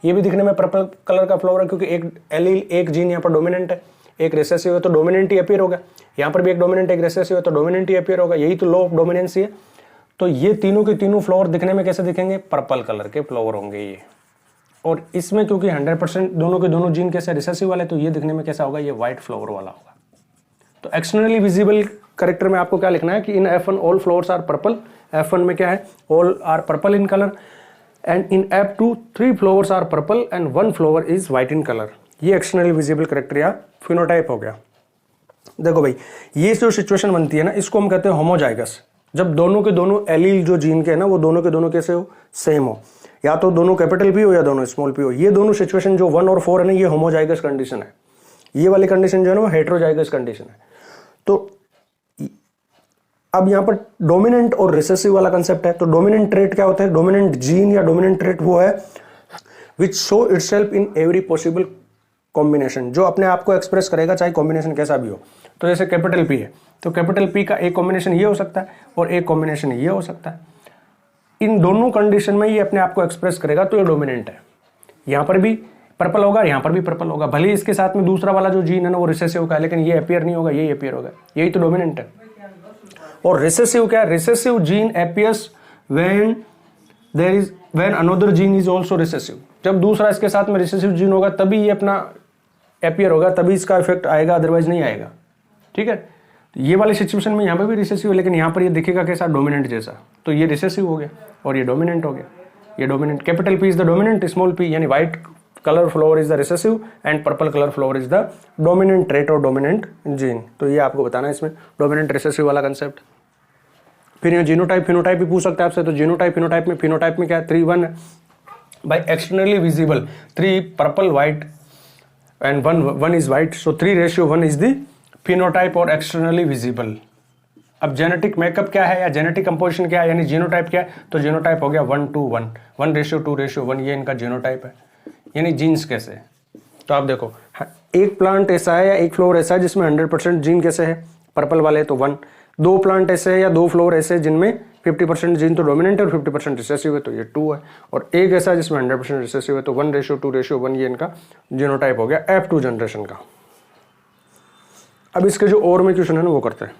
ये भी दिखने में पर्पल कलर का फ्लावर है, क्योंकि एक एलील एक जीन यहाँ पर डोमिनेंट है, एक रिसेसिव है तो डोमिनेंट ही अपीयर होगा। यहाँ पर भी एक डोमिनेंट एक रिसेसिव है तो डोमिनेंट ही अपीयर होगा, यही तो लॉ ऑफ डोमिनेंसी है। तो ये तीनों के तीनों फ्लावर दिखने में कैसे दिखेंगे, पर्पल कलर के फ्लावर होंगे ये। और इसमें क्योंकि 100% दोनों के दोनों जीन कैसे रिसेसिव वाले, तो ये दिखने में कैसा होगा, ये व्हाइट फ्लावर वाला होगा। तो एक्सटर्नली विजिबल कैरेक्टर में आपको क्या लिखना है कि in F1 all flowers are purple. F1 में क्या है, all are purple in colour, and in F2 3 flowers are purple and 1 flower is white in colour. ये एक्सटर्नली विजिबल कैरेक्टर या फिनोटाइप हो गया। देखो भाई ये जो सिचुएशन बनती है ना, इसको हम कहते हैं होमोजाइगस। जब दोनों के दोनों एलील जो जीन के है ना, वो दोनों के दोनों कैसे हो, सेम हो, या तो दोनों कैपिटल P हो या दोनों स्मॉल p हो। ये दोनों सिचुएशन जो 1 और 4 है ना, ये होमोजाइगस कंडीशन है। ये वाली कंडीशन जो है ना वो हेटेरोजाइगस कंडीशन है। तो अब यहाँ पर डोमिनेंट और रिसेसिव वाला कंसेप्ट है। तो डोमिनेंट ट्रेट क्या होता है, डोमिनेंट जीन या डोमिनेंट ट्रेट वो है which show itself in every possible combination, जो अपने आप को एक्सप्रेस करेगा चाहे कॉम्बिनेशन कैसा भी हो। तो जैसे कैपिटल P है तो कैपिटल P का एक कॉम्बिनेशन ये हो सकता है और एक कॉम्बिनेशन ये हो सकता है। इन दोनों कंडीशन में ये अपने आप को एक्सप्रेस करेगा, तो ये डोमिनेंट है। यहाँ पर भी पर्पल होगा, यहाँ पर भी पर्पल होगा, भले इसके साथ में दूसरा वाला जो जीन है ना वो रिसेसिव होगा, लेकिन ये अपीयर नहीं होगा, ये अपीयर होगा। यही तो डोमिनेंट है। और रिसेसिव क्या है, recessive gene appears when another gene is also recessive. जब दूसरा इसके साथ में रिसेसिव जीन होगा तभी ये अपना अपीयर होगा, तभी इसका इफेक्ट आएगा, अदरवाइज नहीं आएगा। ठीक है, ये वाली सिचुएशन में यहाँ पे भी रिसेसिव है, लेकिन यहाँ पर ये दिखेगा कैसा, डोमिनेंट जैसा। तो ये रिसेसिव हो गया और ये डोमिनेंट हो गया। ये dominant, capital P is the dominant, small p यानी white colour flower is the recessive and purple colour flower is the dominant trait और डोमिनेंट जीन। तो ये आपको बताना है इसमें डोमिनेंट रिसेसिव वाला कंसेप्ट। फिर ये जीनोटाइप फिनोटाइप भी पूछ सकते हैं आपसे, तो जीनोटाइप फिनोटाइप में, फिनोटाइप में क्या है 3-1 है by externally visible 3 purple white and 1 is white, so 3:1 is the phenotype और एक्सटर्नली विजिबल। अब जेनेटिक मेकअप क्या है या जेनेटिक कंपोजिशन क्या है यानी जीनोटाइप क्या है, तो जीनोटाइप हो गया 1:1, 1:2:1, ये इनका जीनोटाइप है, यानी जीन्स कैसे। तो आप देखो एक प्लांट ऐसा है या एक फ्लोर ऐसा है जिसमें 100% जीन कैसे है, पर्पल वाले तो 1, 2 प्लांट ऐसे है या 2 फ्लोर ऐसे जिनमें 50% जीन तो डोमिनेंट है और 50% रिसेसिव है, तो ये 2 है, और एक ऐसा है जिसमें 100% रिसेसिव है, तो 1:2:1, ये इनका जीनोटाइप हो गया F2 जनरेशन का। अब इसके जो और में क्वेश्चन है ना वो करते हैं।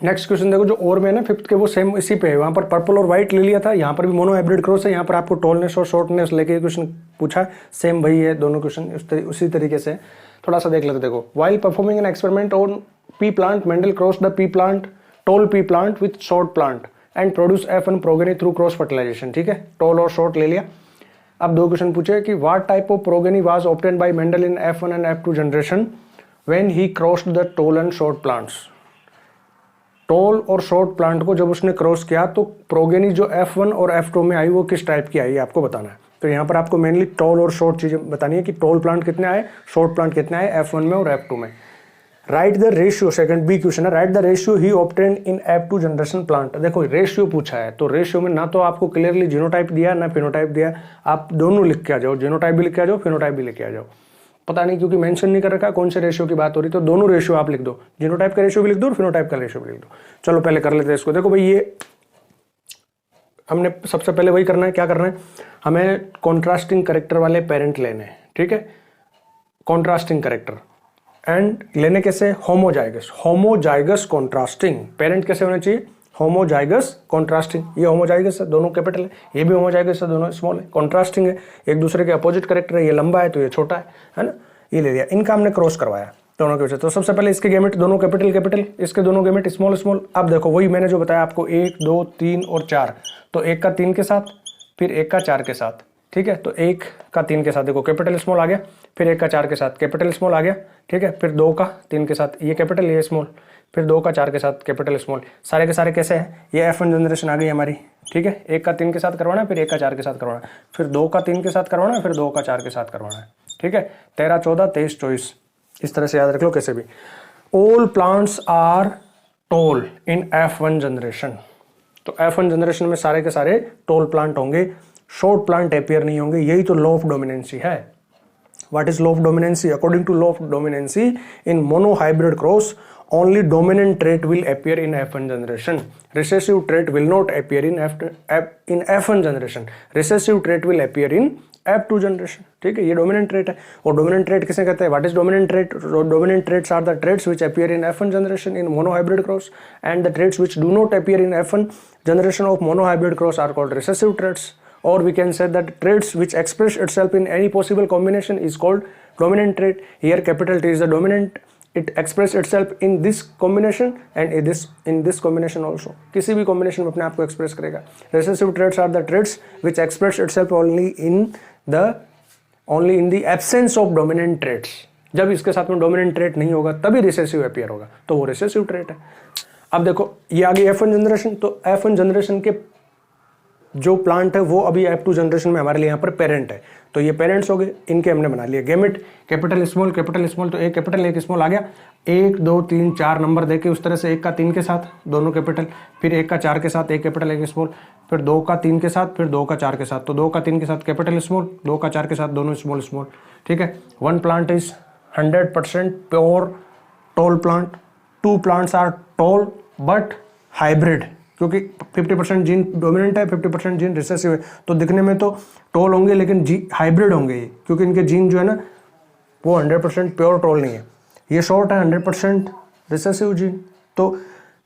नेक्स्ट क्वेश्चन देखो, जो और में है ना 5th के, वो सेम इसी पे है, वहाँ पर पर्पल और व्हाइट ले लिया था, यहाँ पर भी मोनो हाइब्रिड क्रॉस है, यहाँ पर आपको टॉलनेस और शॉर्टनेस लेके क्वेश्चन पूछा, सेम वही है दोनों क्वेश्चन, उसी तरीके से थोड़ा सा देख लेते। देखो, while performing an experiment on pea plant, Mendel cross the pea plant, tall pea plant with short plant and produce F1 progeny through cross fertilization. ठीक है, टॉल और शॉर्ट ले लिया। अब 2 क्वेश्चन पूछे कि what type of progeny was obtained by Mendel in F1 and F2 generation when he crossed the tall and short plants. Tall और short plant को जब उसने क्रॉस किया तो प्रोगेनी जो F1 और F2 में आई वो किस टाइप की आई आपको बताना है। तो यहाँ पर आपको मेनली टॉल और शॉर्ट चीजें बतानी है कि टॉल प्लांट कितने आए, शॉर्ट प्लांट कितने आए F1 में और F2 में। Write the ratio, second B question है, write the ratio he obtained in F2 generation plant. देखो रेशियो पूछा है, तो रेशियो में ना तो आपको क्लियरली जीनोटाइप दिया ना फिनोटाइप दिया, आप दोनों लिख के आ जाओ, जीनोटाइप भी लिख के आ जाओ, फिनोटाइप भी लिख के आ जाओ। पता नहीं क्योंकि मेंशन नहीं कर रखा कौन से रेशियो की बात हो रही, तो दोनों रेशियो आप लिख दो, जीनोटाइप का रेशियो भी लिख दो और फिनोटाइप का रेशियो भी लिख दो। चलो पहले कर लेते हैं इसको। देखो भाई, ये हमने सबसे पहले वही करना है, क्या करना है, हमें कॉन्ट्रास्टिंग कैरेक्टर वाले पेरेंट लेने हैं। ठीक है, कॉन्ट्रास्टिंग कैरेक्टर एंड लेने कैसे, होमोजाइगस, होमोजाइगस कॉन्ट्रास्टिंग पेरेंट कैसे होना चाहिए, होमोजाइगस कॉन्ट्रास्टिंग। ये होमोजाइगस है, दोनों कैपिटल है, ये भी होमोजाइगस है, दोनों स्मॉल है। कॉन्ट्रास्टिंग है, एक दूसरे के अपोजिट कैरेक्टर है, ये लंबा है तो ये छोटा है ना, ये ले लिया। इनका हमने क्रॉस करवाया दोनों के वजह। तो सबसे पहले इसके गेमेट दोनों कैपिटल कैपिटल, इसके दोनों गेमेट स्मॉल स्मॉल। अब देखो वही मैंने जो बताया आपको 1, 2, 3 और 4, तो 1 का 3 के साथ, फिर 1 का 4 के साथ। ठीक है, तो 1 का 3 के साथ देखो कैपिटल स्मॉल आ गया, फिर 1 का 4 के साथ कैपिटल स्मॉल आ गया। ठीक है, फिर 2 का 3 के साथ ये कैपिटल ये स्मॉल, फिर 2 का 4 के साथ कैपिटल स्मॉल। सारे के सारे कैसे हैं, ये F1 जनरेशन आ गई हमारी। ठीक है, 1 का 3 के साथ करवाना, फिर 1 का 4 के साथ करवाना, फिर 2 का 3 के साथ करवाना, फिर 2 का 4 के साथ करवाना है। ठीक है, 13, 14, 23, 24, इस तरह से याद रख लो कैसे भी। All plants are tall in F1 generation, तो F1 जनरेशन में सारे के सारे टॉल प्लांट होंगे, शॉर्ट प्लांट अपीयर नहीं होंगे। यही तो लॉ ऑफ डोमिनेंसी है। What is law of dominancy? According to law of dominancy in monohybrid cross only dominant trait will appear in F1 generation. Recessive trait will not appear in F1 generation. Recessive trait will appear in F2 generation. ठीक है, ये dominant trait है। और dominant trait किसे कहते हैं? What is dominant trait? Dominant traits are the traits which appear in F1 generation in monohybrid cross, and the traits which do not appear in F1 generation of monohybrid cross are called recessive traits. Or we can say that traits which express itself in any possible combination is called dominant trait. Here capital T is the dominant. It express itself in this combination and in this combination also. किसी भी combination में अपने आप को express करेगा। Recessive traits are the traits which express itself only in the absence of dominant traits. जब इसके साथ में dominant trait नहीं होगा तभी recessive appear होगा, तो वो recessive trait है। अब देखो ये आ गई F1 जनरेशन, तो F1 जनरेशन के जो प्लांट है वो अभी F2 जनरेशन में हमारे लिए यहाँ पर पेरेंट है, तो ये पेरेंट्स हो गए, इनके हमने बना लिए गेमेट, कैपिटल स्मॉल, तो एक कैपिटल एक स्मॉल आ गया। 1, 2, 3, 4 नंबर देके उस तरह से 1 का 3 के साथ दोनों कैपिटल, फिर 1 का 4 के साथ एक कैपिटल एक स्मॉल, फिर 2 का 3 के साथ, फिर 2 का 4 के साथ, तो 2 का 3 के साथ कैपिटल स्मॉल, 2 का 4 के साथ दोनों स्मॉल स्मॉल। ठीक है, 1 plant is 100% pure tall plant, 2 plants are tall but hybrid, क्योंकि 50% जीन डोमिनेंट है, 50% जीन रिसेसिव है, तो दिखने में तो टॉल होंगे लेकिन हाइब्रिड होंगे ये, क्योंकि इनके जीन जो है ना वो 100% प्योर टॉल नहीं है। ये शॉर्ट है, 100% रिसेसिव जीन। तो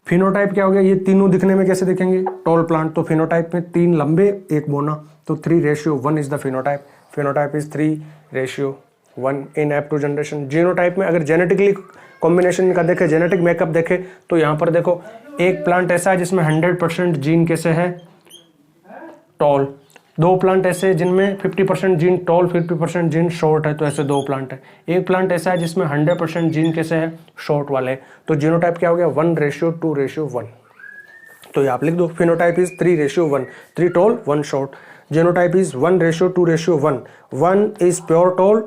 फिनोटाइप क्या हो गया, ये तीनों दिखने में कैसे दिखेंगे, टॉल प्लांट, तो फिनोटाइप में 3 लंबे 1 बोना, तो 3:1 is the phenotype. Phenotype is 3:1 in F2 generation. Genotype में अगर जेनेटिकली कॉम्बिनेशन का देखे, जेनेटिक मेकअप देखे, तो यहाँ पर देखो एक प्लांट ऐसा है जिसमें 100% जीन कैसे है, टॉल, दो प्लांट ऐसे हैं जिनमें 50% जीन टॉल 50% जीन शॉर्ट है, तो ऐसे दो प्लांट है। एक प्लांट ऐसा है जिसमें 100% जीन कैसे है, शॉर्ट वाले, तो जीनोटाइप क्या हो गया 1:2:1। तो ये आप लिख दो, phenotype is 3:1, 3 tall 1 short. Genotype is 1:2:1, 1 is pure tall,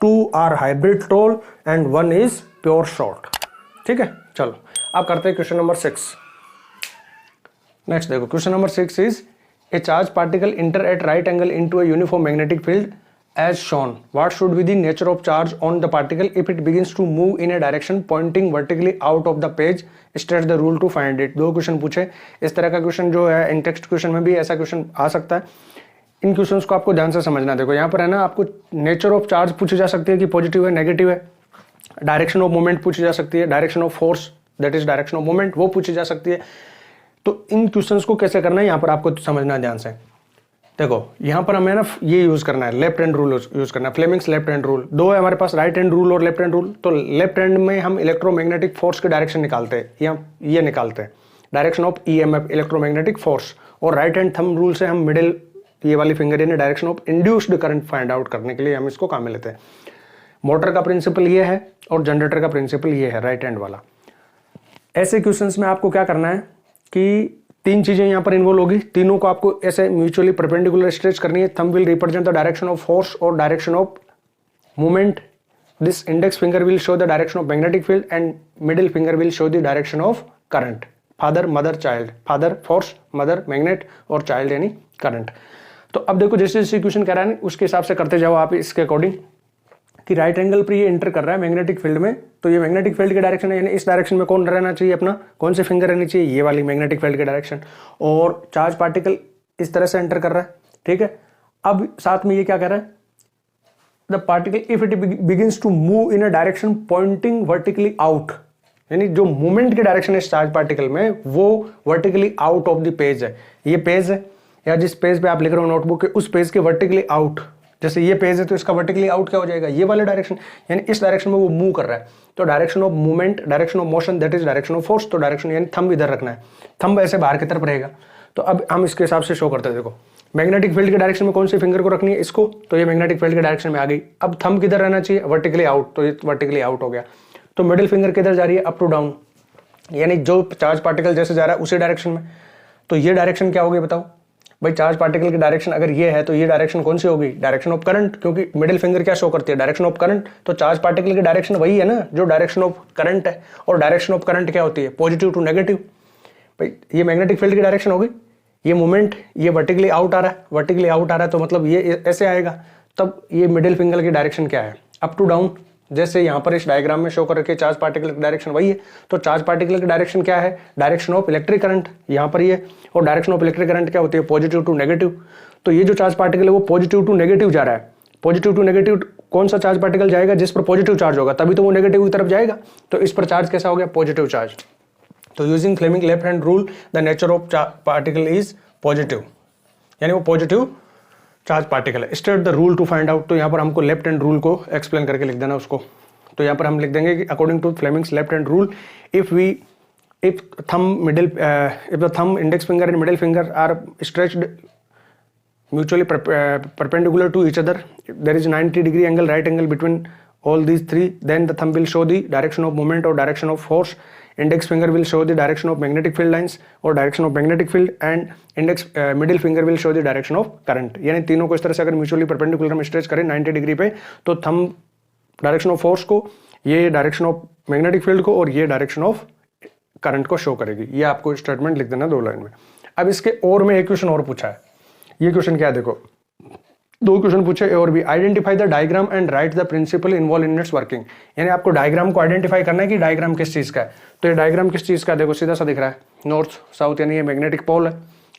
2 are hybrid tall and 1 is pure short. ठीक है, चलो अब करते हैं क्वेश्चन नंबर 6। नेक्स्ट देखो, question number 6 is a charge particle enter at right angle into a uniform magnetic field as shown. What should be the nature of charge on the particle if it begins to move in a direction pointing vertically out of the page? State the rule to find it. दो question पूछे, इस तरह का question जो है in text question में भी ऐसा क्वेश्चन आ सकता है। इन क्वेश्चंस को आपको ध्यान से समझना। देखो यहाँ पर है ना, आपको नेचर ऑफ चार्ज पूछी जा सकती है कि पॉजिटिव है नेगेटिव है, डायरेक्शन ऑफ मूवमेंट पूछी जा सकती है, direction of force that is direction of movement वो पूछी जा सकती है। तो इन क्वेश्चंस को कैसे करना है यहाँ पर आपको समझना ध्यान से। देखो यहाँ पर हमें ना ये यूज करना है, लेफ्ट हैंड रूल यूज करना है, फ्लेमिंग्स लेफ्ट हैंड रूल। दो है हमारे पास, राइट हैंड रूल और लेफ्ट हैंड रूल। तो लेफ्ट हैंड में हम इलेक्ट्रोमैग्नेटिक फोर्स की डायरेक्शन निकालते हैं, या ये निकालते हैं direction of EMF electromagnetic force, और राइट हैंड थंब रूल से हम मिडिल ये वाली फिंगर यानी direction of induced current find out करने के लिए हम इसको काम में लेते हैं। मोटर का प्रिंसिपल ये है और जनरेटर का प्रिंसिपल ये है, राइट हैंड वाला। ऐसे क्वेश्चंस में आपको क्या करना है कि तीन चीजें यहां पर इन्वॉल्व होगी, तीनों को आपको ऐसे म्यूचुअली परपेंडिकुलर स्ट्रेच करनी है। Thumb will represent the direction of force और direction of movement, this index finger will show the direction of magnetic field and middle finger will show the direction of current. Father mother child, father force, mother magnet और child यानी current. तो अब देखो जैसे जैसे question कह रहा है उसके हिसाब से करते जाओ आप इसके अकॉर्डिंग कि राइट एंगल पर ये इंटर कर रहा है मैग्नेटिक फील्ड में, तो ये मैग्नेटिक फील्ड की डायरेक्शन है, यानी इस डायरेक्शन में कौन रहना चाहिए अपना, कौन से फिंगर रहनी चाहिए, ये वाली मैग्नेटिक फील्ड की डायरेक्शन। और चार्ज पार्टिकल इस तरह से एंटर कर रहा है, ठीक है। अब साथ में ये क्या कह रहा है, the particle if it begins to move in a direction pointing vertically out, यानी जो मूवमेंट की डायरेक्शन है इस चार्ज पार्टिकल में वो vertically out of the page है। ये पेज है या जिस पेज पे आप लिख रहे हो नोटबुक के, उस पेज के वर्टिकली आउट, जैसे ये पेज है तो इसका वर्टिकली आउट क्या हो जाएगा, ये वाला डायरेक्शन, यानी इस डायरेक्शन में वो मूव कर रहा है। तो direction of movement, direction of motion that is direction of force. तो डायरेक्शन यानी थंब इधर रखना है, थंब ऐसे बाहर की तरफ रहेगा। तो अब हम इसके हिसाब से शो करते हैं। देखो मैग्नेटिक फील्ड के डायरेक्शन में कौन सी फिंगर को रखनी है, इसको, तो ये मैग्नेटिक फील्ड के डायरेक्शन में आ गई। अब थंब किधर रहना चाहिए, वर्टिकली आउट, तो ये वर्टिकली आउट हो गया। तो मिडिल फिंगर किधर जा रही है, अप टू डाउन, यानी जो चार्ज पार्टिकल जैसे जा रहा है उसी डायरेक्शन में। तो ये डायरेक्शन क्या होगी बताओ भाई, चार्ज पार्टिकल की डायरेक्शन अगर ये है तो ये डायरेक्शन कौन सी होगी, डायरेक्शन ऑफ करंट, क्योंकि मिडिल फिंगर क्या शो करती है, डायरेक्शन ऑफ करंट। तो चार्ज पार्टिकल की डायरेक्शन वही है ना जो डायरेक्शन ऑफ करंट है, और डायरेक्शन ऑफ करंट क्या होती है, पॉजिटिव टू नेगेटिव। भाई ये मैग्नेटिक फील्ड की डायरेक्शन होगी, ये मूवमेंट ये वर्टिकली आउट आ रहा है, वर्टिकली आउट आ रहा है तो मतलब ये ऐसे आएगा। तब ये मिडिल फिंगर की डायरेक्शन क्या है, अप टू डाउन, जैसे यहाँ पर इस डायग्राम में शो कर रखे चार्ज पार्टिकल की डायरेक्शन वही है। तो चार्ज पार्टिकल की डायरेक्शन क्या है, डायरेक्शन ऑफ इलेक्ट्रिक करंट, यहाँ पर ये, और डायरेक्शन ऑफ इलेक्ट्रिक करंट क्या होती है, पॉजिटिव टू नेगेटिव। तो ये जो चार्ज पार्टिकल है वो पॉजिटिव टू नेगेटिव जा रहा है। पॉजिटिव टू नेगेटिव कौन सा चार्ज पार्टिकल जाएगा, जिस पर पॉजिटिव चार्ज होगा तभी तो वो नेगेटिव की तरफ जाएगा। तो इस पर चार्ज कैसा हो गया, पॉजिटिव चार्ज। तो using Fleming left hand rule the nature of particle is positive, यानी वो पॉजिटिव चार्ज पार्टिकल है। State the rule to find out. तो यहाँ पर हमको लेफ्ट हैंड रूल को एक्सप्लेन करके लिख देना उसको। तो यहाँ पर हम लिख देंगे कि according to Fleming's left hand rule, if the thumb, index finger and middle finger are stretched mutually perpendicular to each other, there is 90-degree angle, right angle between all these three, then the thumb will show the direction of movement or direction of force, index finger will show the direction of magnetic field lines or direction of magnetic field, and middle finger will show the direction of current। यानी तीनों को इस तरह से अगर mutually perpendicular हम stretch करें 90 degree पे, तो थंब डायरेक्शन ऑफ फोर्स को, ये डायरेक्शन ऑफ मैग्नेटिक फील्ड को, और ये डायरेक्शन ऑफ करंट को शो करेगी। ये आपको स्टेटमेंट लिख देना 2 लाइन में। अब इसके और में एक क्वेश्चन और पूछा है। ये क्वेश्चन क्या है, देखो 2 क्वेश्चन पूछे और भी। Identify the diagram and write the principle involve in its working, यानी आपको डायग्राम को आइडेंटिफाई करना है कि डायग्राम किस चीज का है। तो ये डायग्राम किस चीज का है, देखो सीधा सा दिख रहा है, नॉर्थ साउथ, यानी ये मैग्नेटिक पोल है,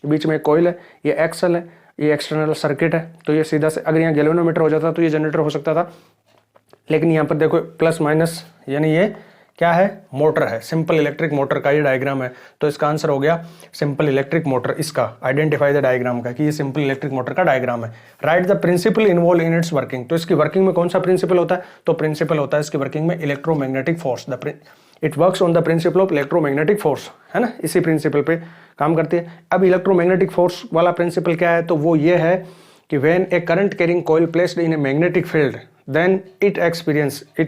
बीच में एक कॉइल है, ये एक्सल है, ये एक्सटर्नल सर्किट है। तो ये सीधा से, अगर यहाँ गैल्वेनोमीटर हो जाता तो ये जनरेटर हो सकता था, लेकिन यहाँ पर देखो प्लस माइनस, यानी ये क्या है, मोटर है, सिंपल इलेक्ट्रिक मोटर का ये डायग्राम है। तो इसका आंसर हो गया सिंपल इलेक्ट्रिक मोटर। इसका आइडेंटिफाई द डायग्राम का कि ये सिंपल इलेक्ट्रिक मोटर का डायग्राम है। Write the principle involve in its working. तो इसकी वर्किंग में कौन सा प्रिंसिपल होता है, तो प्रिंसिपल होता है इसकी वर्किंग में electromagnetic force. It works on the principle of electromagnetic force, है ना, इसी प्रिंसिपल पे काम करती है। अब इलेक्ट्रोमैग्नेटिक फोर्स वाला प्रिंसिपल क्या है, तो वो ये है कि when A current carrying coil placed in a magnetic field then it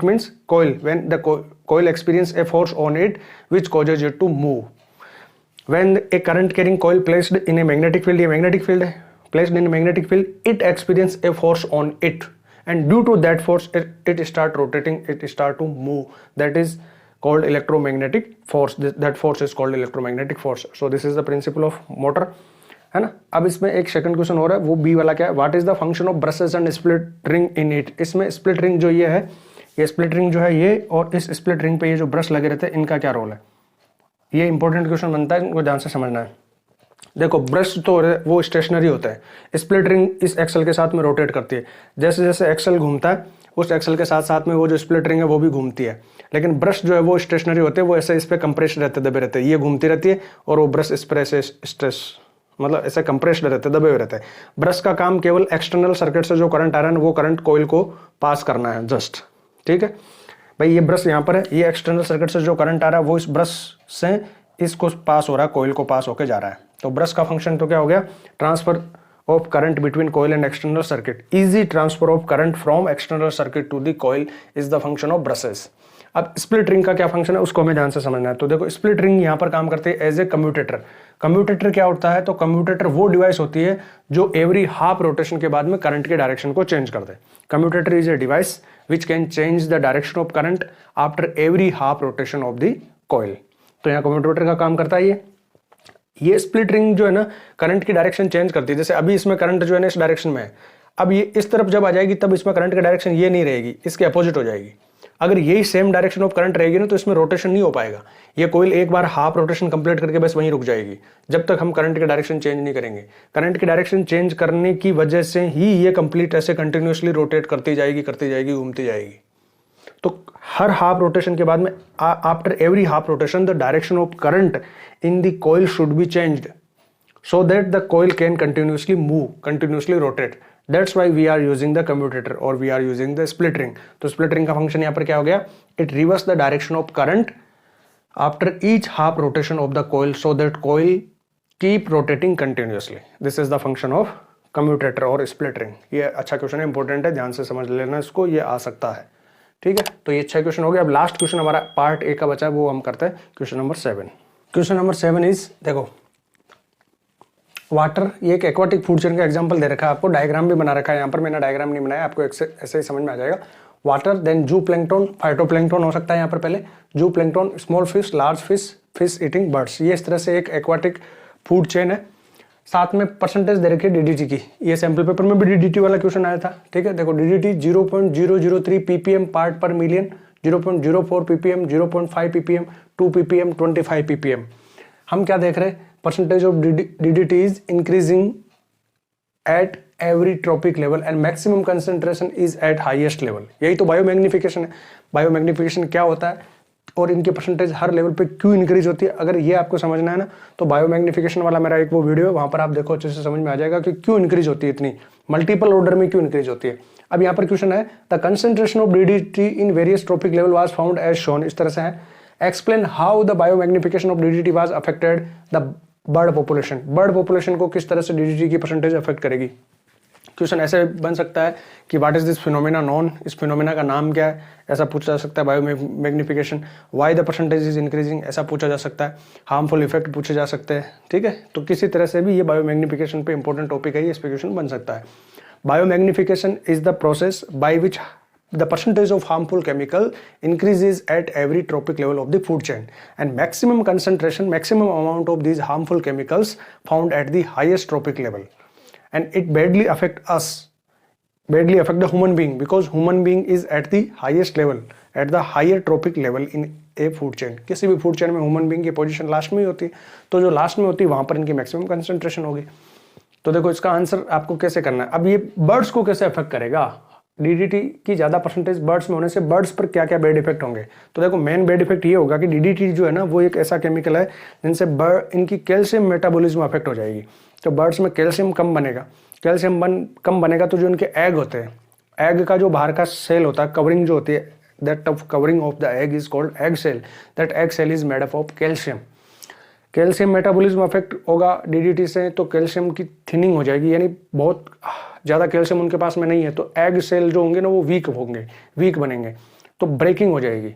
means coil, when the coil experience a force on it which causes it to move. When a current carrying coil placed in a magnetic field, placed in a magnetic field, it experience a force on it, and due to that force it start rotating, it start to move. That is called electromagnetic force. That force is called electromagnetic force. So this is the principle of motor, है ना। अब इसमें एक second question हो रहा है, वो B वाला क्या है, what is the function of brushes and split ring in it. इसमें स्प्लिट रिंग जो ये है, ये स्प्लिट रिंग जो है ये, और इस स्प्लिट रिंग पे ये जो ब्रश लगे रहते हैं, इनका क्या रोल है, ये इंपॉर्टेंट क्वेश्चन बनता है, इनको ध्यान से समझना है। देखो ब्रश तो वो स्टेशनरी होता है, स्प्लिट रिंग इस एक्सल के साथ में रोटेट करती है। जैसे जैसे एक्सल घूमता है उस एक्सल के साथ साथ में वो जो स्प्लिट रिंग है वो भी घूमती है, लेकिन ब्रश जो है वो स्टेशनरी होते हैं, वो ऐसे इस पर कंप्रेस रहते, दबे रहते हैं, ये घूमती रहती है और वो ब्रश इस पर ऐसे स्ट्रेस मतलब ऐसे कंप्रेस्ड रहते, दबे हुए रहते हैं। ब्रश का काम केवल एक्सटर्नल सर्किट से जो करंट आ रहा है वो करंट कॉइल को पास करना है, जस्ट, ठीक है भाई। ये ब्रश यहाँ पर है, ये एक्सटर्नल सर्किट से जो करंट आ रहा है वो इस ब्रश से इसको पास हो रहा है, कॉइल को पास होकर जा रहा है। तो ब्रश का फंक्शन तो क्या हो गया, transfer of current between coil and external circuit. Easy transfer of current from external circuit to the coil is the function of brushes. अब स्प्लिट रिंग का क्या फंक्शन है उसको हमें ध्यान से समझना है। तो देखो स्प्लिट रिंग यहाँ पर काम करते हैं एज ए कम्यूटेटर। कम्यूटेटर क्या होता है, तो कम्यूटेटर वो डिवाइस होती है जो एवरी हाफ रोटेशन के बाद में करंट के डायरेक्शन को चेंज कर दे। Commutator is a device which can change the direction of current after every half rotation of the coil. तो यहाँ कम्यूटेटर का काम करता है ये स्प्लिट रिंग जो है ना करंट की डायरेक्शन चेंज करती है। जैसे अभी इसमें करंट जो है ना इस डायरेक्शन में है, अब ये इस तरफ जब आ जाएगी तब इसमें करंट की डायरेक्शन ये नहीं रहेगी, इसके अपोजिट हो जाएगी। अगर यही सेम डायरेक्शन ऑफ करंट रहेगी ना तो इसमें रोटेशन नहीं हो पाएगा, ये कॉइल एक बार हाफ रोटेशन कंप्लीट करके बस वहीं रुक जाएगी जब तक हम करंट की डायरेक्शन चेंज नहीं करेंगे। करंट की डायरेक्शन चेंज करने की वजह से ही ये कंप्लीट ऐसे कंटिन्यूसली रोटेट करती जाएगी, घूमती जाएगी। तो हर हाफ रोटेशन के बाद में after every half rotation the direction of current in the coil should be changed so that the coil can continuously move, continuously rotate. That's why we are using the commutator or we are using the split ring. तो split ring का function यहाँ पर क्या हो गया, it reverse the direction of current after each half rotation of the coil so that coil keep rotating continuously. This is the function of commutator or split ring. ये अच्छा question है, important है, ध्यान से समझ लेना इसको, ये आ सकता है, ठीक है। तो ये 6 क्वेश्चन हो गया। अब लास्ट क्वेश्चन हमारा पार्ट ए का बचा है, वो हम करते हैं question number 7। Question number 7 is, देखो वाटर, ये एक एक्वाटिक फूड चेन का एग्जांपल दे रखा है आपको, डायग्राम भी बना रखा है यहाँ पर, मैंने डायग्राम नहीं बनाया, आपको ऐसे ही समझ में आ जाएगा। वाटर, देन जू प्लैंक्टन, फाइटोप्लैंक्टन हो सकता है यहाँ पर पहले, जू plankton, small fish, large fish, fish eating birds. ये इस तरह से एक एक्वाटिक फूड चेन है। साथ में परसेंटेज दे रखी है डीडीटी की, ये सैम्पल पेपर में भी डीडीटी वाला क्वेश्चन आया था, ठीक है। देखो डीडीटी 0.003 ppm पार्ट पर million, 0.04 ppm, 0.5 ppm, 2 ppm, 25 ppm। हम क्या देख रहे हैं, percentage of DDT is increasing at every tropic level and maximum concentration is at highest level। यही तो बायोमैग्निफिकेशन है। बायोमैग्निफिकेशन क्या होता है और इनकी परसेंटेज हर लेवल पे क्यों इंक्रीज होती है, अगर ये आपको समझना है ना तो बायोमैग्निफिकेशन वाला मेरा एक वो वीडियो है, वहां पर आप देखो, अच्छे से समझ में आ जाएगा कि क्यों इंक्रीज होती है, इतनी मल्टीपल ऑर्डर में क्यों इंक्रीज होती है। अब यहाँ पर क्वेश्चन है, the concentration of DDT in various trophic level was found as shown, इस तरह से है। Explain how the biomagnification of DDT was affected the bird population. Bird population को किस तरह से DDT की परसेंटेज अफेक्ट करेगी। क्वेश्चन ऐसे बन सकता है कि what is this phenomena non, इस फिनोमेना का नाम क्या है, ऐसा पूछा जा सकता है। Biomagnification, why the percentage is increasing, ऐसा पूछा जा सकता है। हार्मफुल इफेक्ट पूछे जा सकते हैं, ठीक है। तो किसी तरह से भी ये बायोमैग्निफिकेशन पे इंपॉर्टेंट टॉपिक है, ये इस पे क्वेश्चन बन सकता है। Biomagnification is the process by which the percentage of harmful chemical increases at every tropic level of the food chain and maximum concentration, maximum amount of these harmful chemicals found at the highest tropic level, and it badly affect the human being because human being is at the highest level, at the higher tropic level in a food chain। किसी भी food chain में human being की position last में ही होती है, तो जो last में होती है वहां पर इनकी मैक्सिमम कंसंट्रेशन होगी। तो देखो इसका आंसर आपको कैसे करना है। अब ये बर्ड्स को कैसे अफेक्ट करेगा, DDT की ज्यादा परसेंटेज बर्ड्स में होने से बर्ड्स पर क्या क्या बैड इफेक्ट होंगे। तो देखो मेन बैड इफेक्ट ये होगा कि DDT जो है ना वो एक ऐसा केमिकल है जिनसे इनकी कैल्शियम मेटाबॉलिज्म अफेक्ट हो जाएगी। तो बर्ड्स में कैल्शियम कम बनेगा, कम बनेगा तो जो इनके एग होते हैं, एग का जो बाहर का सेल होता है, कवरिंग जो होती है, that of covering of the egg is called egg shell. That egg shell is made up of calcium. Calcium metabolism affect होगा डीडीटी से, तो कैल्शियम की थिनिंग हो जाएगी, यानी बहुत ज़्यादा कैल्शियम उनके पास में नहीं है, तो एग सेल जो होंगे ना वो वीक होंगे, वीक बनेंगे, तो ब्रेकिंग हो जाएगी,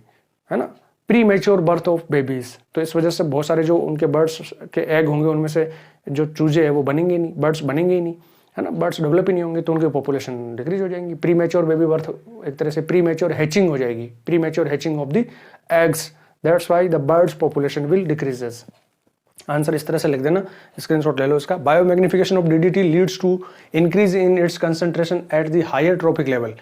है ना। Pre mature birth of babies, तो इस वजह से बहुत सारे जो उनके बर्ड्स के एग होंगे उनमें से जो चूजे है वो बनेंगे नहीं, बर्ड्स बनेंगे ही नहीं, है ना, बर्ड्स डेवलप ही नहीं होंगे, तो उनकी पॉपुलेशन डिक्रीज हो जाएंगी। प्री मेच्योर बेबी बर्थ एक तरह से प्री मेच्योर हैचिंग हो जाएगी, premature hatching of the eggs, that's why the birds population will decreases. Answer इस तरह से लिख देना, स्क्रीनशॉट ले लो इसका। Biomagnification of DDT leads to increase in its concentration at the higher trophic level,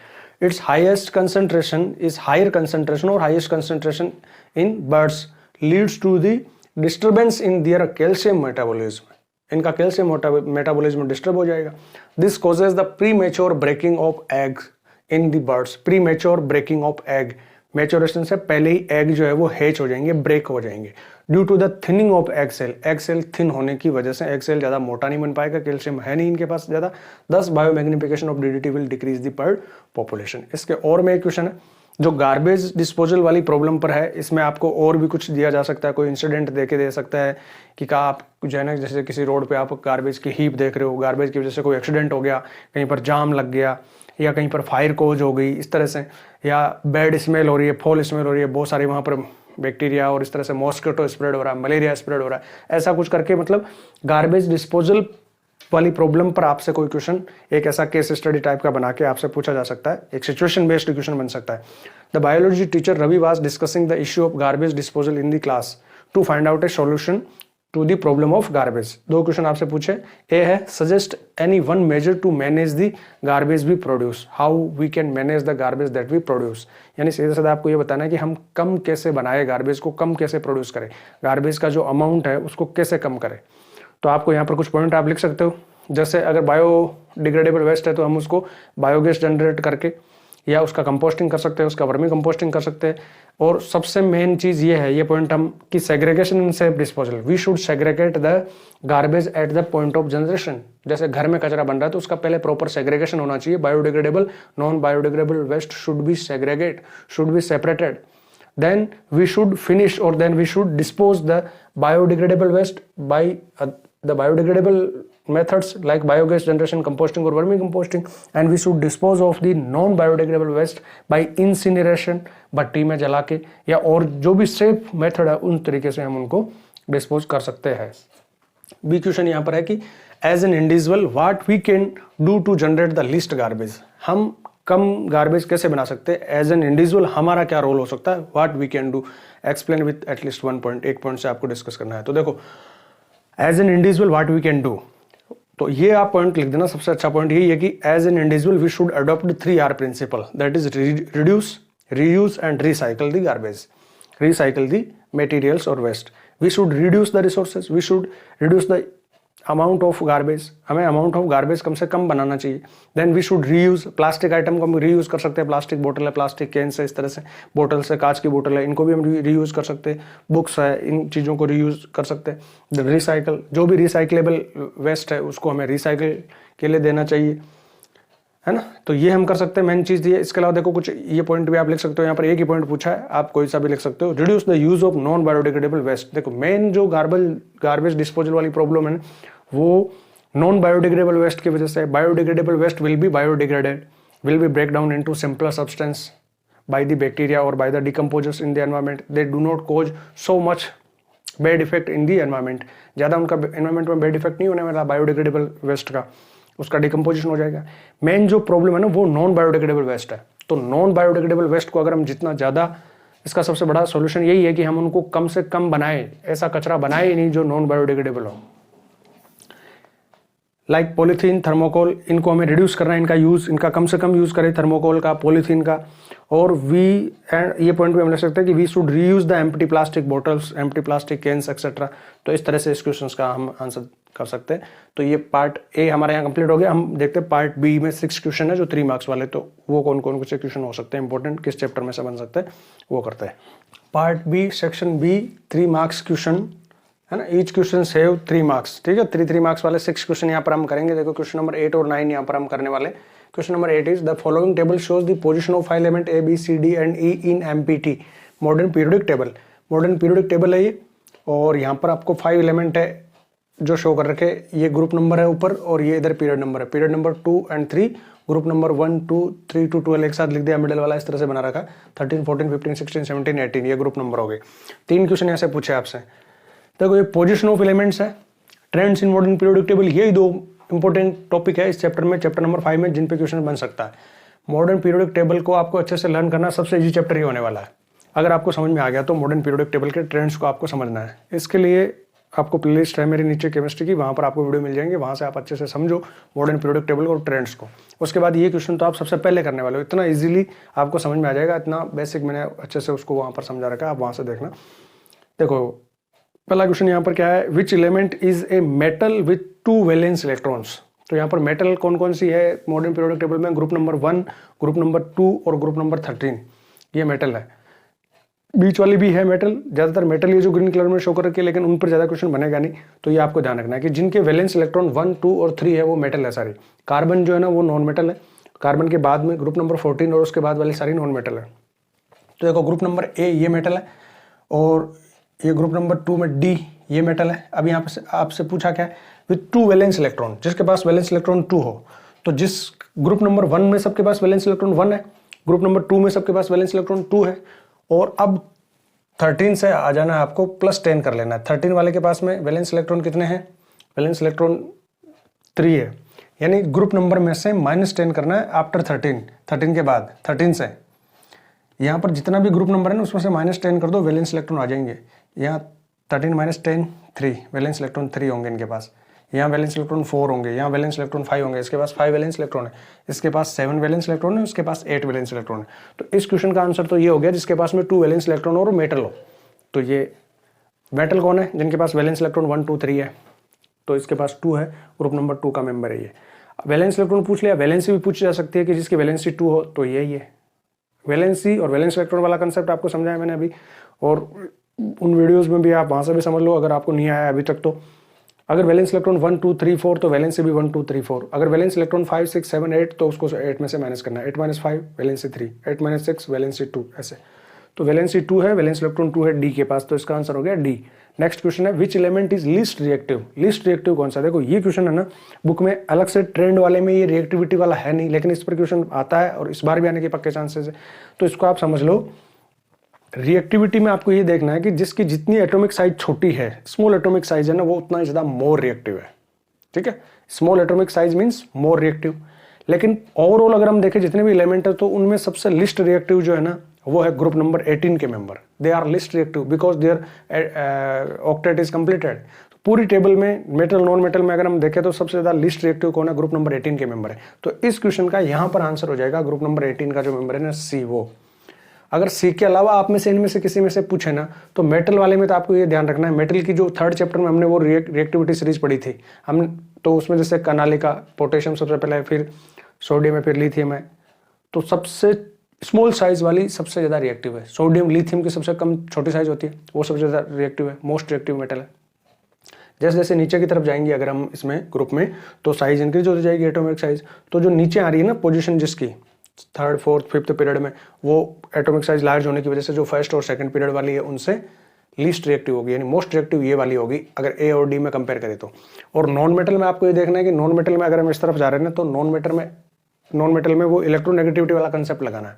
its highest concentration is higher concentration or highest concentration in birds leads to the disturbance in their calcium metabolism, इनका calcium metabolism disturb हो जाएगा। This causes the premature breaking of eggs in the birds, premature breaking of egg, maturation से पहले ही egg जो है वो hatch हो जाएंगे, ब्रेक हो जाएंगे, due to the thinning of egg shell, egg shell thin होने की वजह से एग सेल ज्यादा मोटा नहीं बन पाएगा, कैल्शियम है नहीं इनके पास ज्यादा, दस biomagnification of DDT will decrease the bird population. इसके और में एक क्वेश्चन है जो गार्बेज डिस्पोजल वाली प्रॉब्लम पर है, इसमें आपको और भी कुछ दिया जा सकता है, कोई इंसिडेंट देके दे सकता है कि का आप जो है ना, जैसे किसी रोड पे आप गार्बेज की हीप देख रहे हो, गार्बेज की वजह से कोई एक्सीडेंट हो गया, कहीं पर जाम लग गया, या कहीं पर फायर कोज हो गई इस तरह से, या बैड स्मेल हो रही है, फॉल स्मेल हो रही है, बहुत सारी वहाँ पर बैक्टीरिया और इस तरह से मॉस्किटो स्प्रेड हो रहा है, मलेरिया स्प्रेड हो रहा है, ऐसा कुछ करके मतलब गार्बेज डिस्पोजल वाली प्रॉब्लम पर आपसे कोई क्वेश्चन एक ऐसा केस स्टडी टाइप का बना के आपसे पूछा जा सकता है, एक सिचुएशन बेस्ड क्वेश्चन बन सकता है। The biology teacher Ravi was discussing the issue of garbage disposal in the class to find out a solution to the problem of garbage. दो क्वेश्चन आपसे पूछे, ए है suggest any one measure to manage the garbage we produce, how we can manage the garbage that we produce, यानी सीधे सीधे आपको ये बताना है कि हम कम कैसे बनाए, गार्बेज को कम कैसे प्रोड्यूस करें, गार्बेज का जो अमाउंट है उसको कैसे कम करें। तो आपको यहाँ पर कुछ पॉइंट आप लिख सकते हो, जैसे अगर बायोडिग्रेडेबल वेस्ट है तो हम उसको बायोगैस जनरेट करके या उसका कंपोस्टिंग कर सकते हैं, उसका वर्मी कंपोस्टिंग कर सकते हैं, और सबसे मेन चीज़ ये है, ये पॉइंट हम कि segregation in safe disposal, we should segregate the garbage at the point of generation. जैसे घर में कचरा बन रहा है तो उसका पहले प्रॉपर सेग्रीगेशन होना चाहिए, biodegradable non biodegradable waste should be segregate, should be separated, then we should finish or then we should dispose the biodegradable waste by the biodegradable methods like biogas generation, composting or vermi composting, and we should dispose of the non biodegradable waste by incineration, भट्टी में जला के, या और जो भी safe method है उन तरीके से हम उनको डिस्पोज कर सकते हैं। बी क्वेश्चन यहाँ पर है कि as an individual what we can do to generate the least garbage, हम कम गार्बेज कैसे बना सकते हैं, एज एन इंडिविजुअल हमारा क्या रोल हो सकता है, what we can do, explain with at least one point, एक पॉइंट से आपको डिस्कस करना है। तो देखो as an individual what we can do, तो ये आप पॉइंट लिख देना, सबसे अच्छा पॉइंट यही है कि as an individual we should adopt 3R principle, that is reduce, reuse and recycle the garbage, recycle the materials और waste. We should reduce the resources, we should reduce the amount of garbage, हमें amount of garbage कम से कम बनाना चाहिए। Then we should reuse, plastic item को हम reuse कर सकते हैं, प्लास्टिक बोतल है, प्लास्टिक कैन से, इस तरह से बोतल से, कांच की बोतल है, इनको भी हम रीयूज कर सकते हैं, बुक्स है, इन चीज़ों को रीयूज कर सकते हैं। रिसाइकल, जो भी रिसाइकलेबल वेस्ट है उसको हमें रिसाइकल के लिए देना चाहिए, है ना, तो ये हम कर सकते हैं, मेन चीज़ ये। इसके अलावा देखो कुछ ये पॉइंट भी आप लिख सकते हो, यहाँ पर एक ही पॉइंट पूछा है, आप कोई सा भी लिख सकते हो। Reduce the use of non biodegradable waste, देखो मेन जो गार्बेज डिस्पोजल वाली प्रॉब्लम है वो नॉन बायोडिग्रेडेबल वेस्ट की वजह से। Biodegradable waste will be biodegraded, will be break down into simpler substance by the bacteria और by the decomposers in the environment, they do not cause so much bad effect in the environment, ज़्यादा उनका environment में bad effect नहीं होने वाला biodegradable waste का, उसका decomposition हो जाएगा। मेन जो प्रॉब्लम है ना वो नॉन बायोडिग्रेडेबल वेस्ट है, तो नॉन बायोडिग्रेडेबल वेस्ट को अगर हम जितना ज़्यादा, इसका सबसे बड़ा सॉल्यूशन यही है कि हम उनको कम से कम बनाए, ऐसा कचरा बनाए ही नहीं जो नॉन बायोडिग्रेडेबल हो। लाइक पॉलीथीन, थर्मोकोल, इनको हमें रिड्यूस करना है, इनका यूज़, इनका कम से कम यूज़ करें, थर्मोकोल का, पॉलीथीन का। और वी एंड ये पॉइंट भी हम ले सकते हैं कि we should reuse the empty plastic bottles, empty plastic cans etcetera. तो इस तरह से इस क्वेश्चन का हम आंसर कर सकते हैं। तो ये पार्ट ए हमारे यहाँ कंप्लीट हो गया। हम देखते हैं पार्ट बी में 6 क्वेश्चन है जो 3 मार्क्स वाले, तो वो कौन कौन से क्वेश्चन हो सकते हैं इंपॉर्टेंट, किस चैप्टर में से बन सकते हैं वो करते हैं। Part B, section B, 3 marks question है ना, ईच क्वेश्चन सेव 3 मार्क्स, ठीक है। 3 मार्क्स वाले 6 क्वेश्चन यहाँ पर हम करेंगे। देखो क्वेश्चन नंबर 8 और 9 यहाँ पर हम करने वाले। Question number 8 is the following table shows the position of element A B C D and E in MPT modern periodic table. Modern periodic table है ये, और यहाँ पर आपको 5 एलिमेंट है जो शो कर रखे, ये ग्रुप नंबर है ऊपर और ये इधर पीरियड नंबर है, पीरियड नंबर 2 और 3, ग्रुप नंबर 1 2 3 to 12 एक साथ लिख दिया, मिडिल वाला इस तरह से बना रखा, 13 14 15 16 17 18 ये ग्रुप नंबर हो गए। 3 क्वेश्चन यहाँ से पूछे आपसे। देखो ये पोजिशन ऑफ एलिमेंट्स है, trends in modern periodic table, यही 2 इंपॉर्टेंट टॉपिक है इस चैप्टर में, चैप्टर नंबर 5 में, जिन पे क्वेश्चन बन सकता है। मॉडर्न पीरियोडिक टेबल को आपको अच्छे से लर्न करना, सबसे इजी चैप्टर ही होने वाला है। अगर आपको समझ में आ गया तो मॉडर्न पीरियोडिक टेबल के ट्रेंड्स को आपको समझना है। इसके लिए आपको प्लेलिस्ट है मेरी नीचे केमिस्ट्री की, वहाँ पर आपको वीडियो मिल जाएंगे, वहाँ से आप अच्छे से समझो मॉडर्न पीरियोडिक टेबल और ट्रेंड्स को। उसके बाद ये क्वेश्चन तो आप सबसे पहले करने वाले हो, इतना इजीली आपको समझ में आ जाएगा, इतना बेसिक मैंने अच्छे से उसको वहाँ पर समझा रखा है, आप वहाँ से देखना। देखो पहला क्वेश्चन यहाँ पर क्या है, विच element is a metal with 2 valence electrons. तो यहाँ पर मेटल कौन कौन सी है मॉडर्न पीरियोडिक टेबल में, ग्रुप नंबर 1, ग्रुप नंबर 2 और ग्रुप नंबर 13, ये मेटल है। बीच वाली भी है मेटल, ज़्यादातर मेटल ये जो ग्रीन कलर में शो कर रखी है, लेकिन उन पर ज़्यादा क्वेश्चन बनेगा नहीं, तो ये आपको ध्यान रखना है कि जिनके वैलेंस इलेक्ट्रॉन 1 2 और 3 है वो मेटल है सारी। कार्बन जो है ना वो नॉन मेटल है, कार्बन के बाद में ग्रुप नंबर 14 और उसके बाद वाली सारी नॉन मेटल है। तो देखो ग्रुप नंबर ए ये मेटल है, और ये ग्रुप नंबर 2 में डी ये मेटल है। अब यहाँ पे आपसे पूछा क्या है, विथ 2 वैलेंस इलेक्ट्रॉन, जिसके पास वैलेंस इलेक्ट्रॉन 2 हो। तो जिस ग्रुप नंबर 1 में सबके पास वैलेंस इलेक्ट्रॉन 1 है, ग्रुप नंबर 2 में सबके पास वैलेंस इलेक्ट्रॉन 2 है, और अब 13 से आ जाना है आपको, +10 कर लेना है। 13 वाले के पास में वैलेंस इलेक्ट्रॉन कितने हैं, वैलेंस इलेक्ट्रॉन 3 है, यानी ग्रुप नंबर में से -10 करना है आफ्टर 13 के बाद 13 से। यहाँ पर जितना भी ग्रुप नंबर है ना उसमें से -10 कर दो, वैलेंस इलेक्ट्रॉन आ जाएंगे। यहाँ 13 - 10 3, वैलेंस इलेक्ट्रॉन 3 होंगे इनके पास। यहाँ वैलेंस इलेक्ट्रॉन 4 होंगे, यहाँ वैलेंस इलेक्ट्रॉन 5 होंगे, इसके पास 5 वैलेंस इलेक्ट्रॉन है, इसके पास 7 वैलेंस इलेक्ट्रॉन है, उसके पास 8 वैलेंस इलेक्ट्रॉन है। तो इस क्वेश्चन का आंसर तो ये हो गया जिसके पास में 2 वैलेंस इलेक्ट्रॉन और मेटल हो। तो ये मेटल कौन है, जिनके पास वैलेंस इलेक्ट्रॉन 1 2 3 है, तो इसके पास 2 है, ग्रुप नंबर 2 का मेंबर है ये। वैलेंस इलेक्ट्रॉन पूछ लिया, वैलेंसी भी पूछी जा सकती है कि जिसकी वैलेंसी 2 हो, तो यही है वैलेंसी। और वैलेंस इलेक्ट्रॉन वाला कंसेप्ट आपको समझाया मैंने अभी, और उन वीडियोस में भी आप वहाँ से भी समझ लो अगर आपको नहीं आया अभी तक। तो अगर वैलेंस इलेक्ट्रॉन 1 2 3 4 तो वैलेंसी भी 1 2 3 4। अगर वैलेंस इलेक्ट्रॉन 5 6 7 8 तो उसको 8 में से माइनस करना है, 8 - 5 वैलेंसी 3, 8 - 6 वैलेंसी 2, ऐसे। तो वैलेंसी 2 है, वैलेंस इलेक्ट्रॉन 2 है डी के पास, तो इसका आंसर हो गया डी। नेक्स्ट क्वेश्चन है, विच element is least reactive. Least reactive कौन सा, देखो ये क्वेश्चन है ना बुक में अलग से ट्रेंड वाले में ये रिएक्टिविटी वाला है नहीं, लेकिन इस पर क्वेश्चन आता है और इस बार भी आने के पक्के चांसेस है, तो इसको आप समझ लो। रिएक्टिविटी में आपको ये देखना है कि जिसकी जितनी एटॉमिक साइज छोटी है, स्मॉल एटॉमिक साइज है ना, वो उतना ही ज्यादा मोर रिएक्टिव है, ठीक है। Small atomic size means more reactive. लेकिन ओवरऑल अगर हम देखें जितने भी एलिमेंट है तो उनमें सबसे लिस्ट रिएक्टिव जो है ना वो है ग्रुप नंबर 18 के member. They are least reactive because their octet is completed. पूरी टेबल में मेटल नॉन मेटल में अगर हम देखें तो सबसे ज्यादा लिस्ट रिएक्टिव कौन है, ग्रुप नंबर 18 के मेंबर है। तो इस क्वेश्चन का यहाँ पर आंसर हो जाएगा ग्रुप नंबर 18 का जो मेंबर है ना, सी। वो अगर सी के अलावा आप में से इनमें से किसी में से पूछे ना तो मेटल वाले में तो आपको ये ध्यान रखना है, मेटल की जो 3rd चैप्टर में हमने वो रिएक्टिविटी सीरीज पढ़ी थी हम, तो उसमें जैसे कनालिका, पोटेशियम सबसे पहले, फिर सोडियम है, फिर लिथियम है। तो सबसे स्मॉल साइज वाली सबसे ज़्यादा रिएक्टिव है। सोडियम लिथियम की सबसे कम छोटी साइज होती है, वो सबसे ज़्यादा रिएक्टिव है, मोस्ट रिएक्टिव मेटल है। जैसे जैसे नीचे की तरफ जाएंगे अगर हम इसमें ग्रुप में तो साइज इंक्रीज होती जाएगी, एटॉमिक साइज। तो जो नीचे आ रही है ना पोजीशन जिसकी 3rd 4th 5th पीरियड में, वो एटॉमिक साइज लार्ज होने की वजह से जो 1st और 2nd पीरियड वाली है उनसे लीस्ट रिएक्टिव होगी, यानी मोस्ट रिएक्टिव ये वाली होगी अगर ए और डी में कंपेयर करें तो। और नॉन मेटल में आपको ये देखना है कि नॉन मेटल में अगर हम इस तरफ जा रहे हैं ना तो नॉन मेटल में वो इलेक्ट्रोनेगेटिविटी वाला कंसेप्ट लगाना है।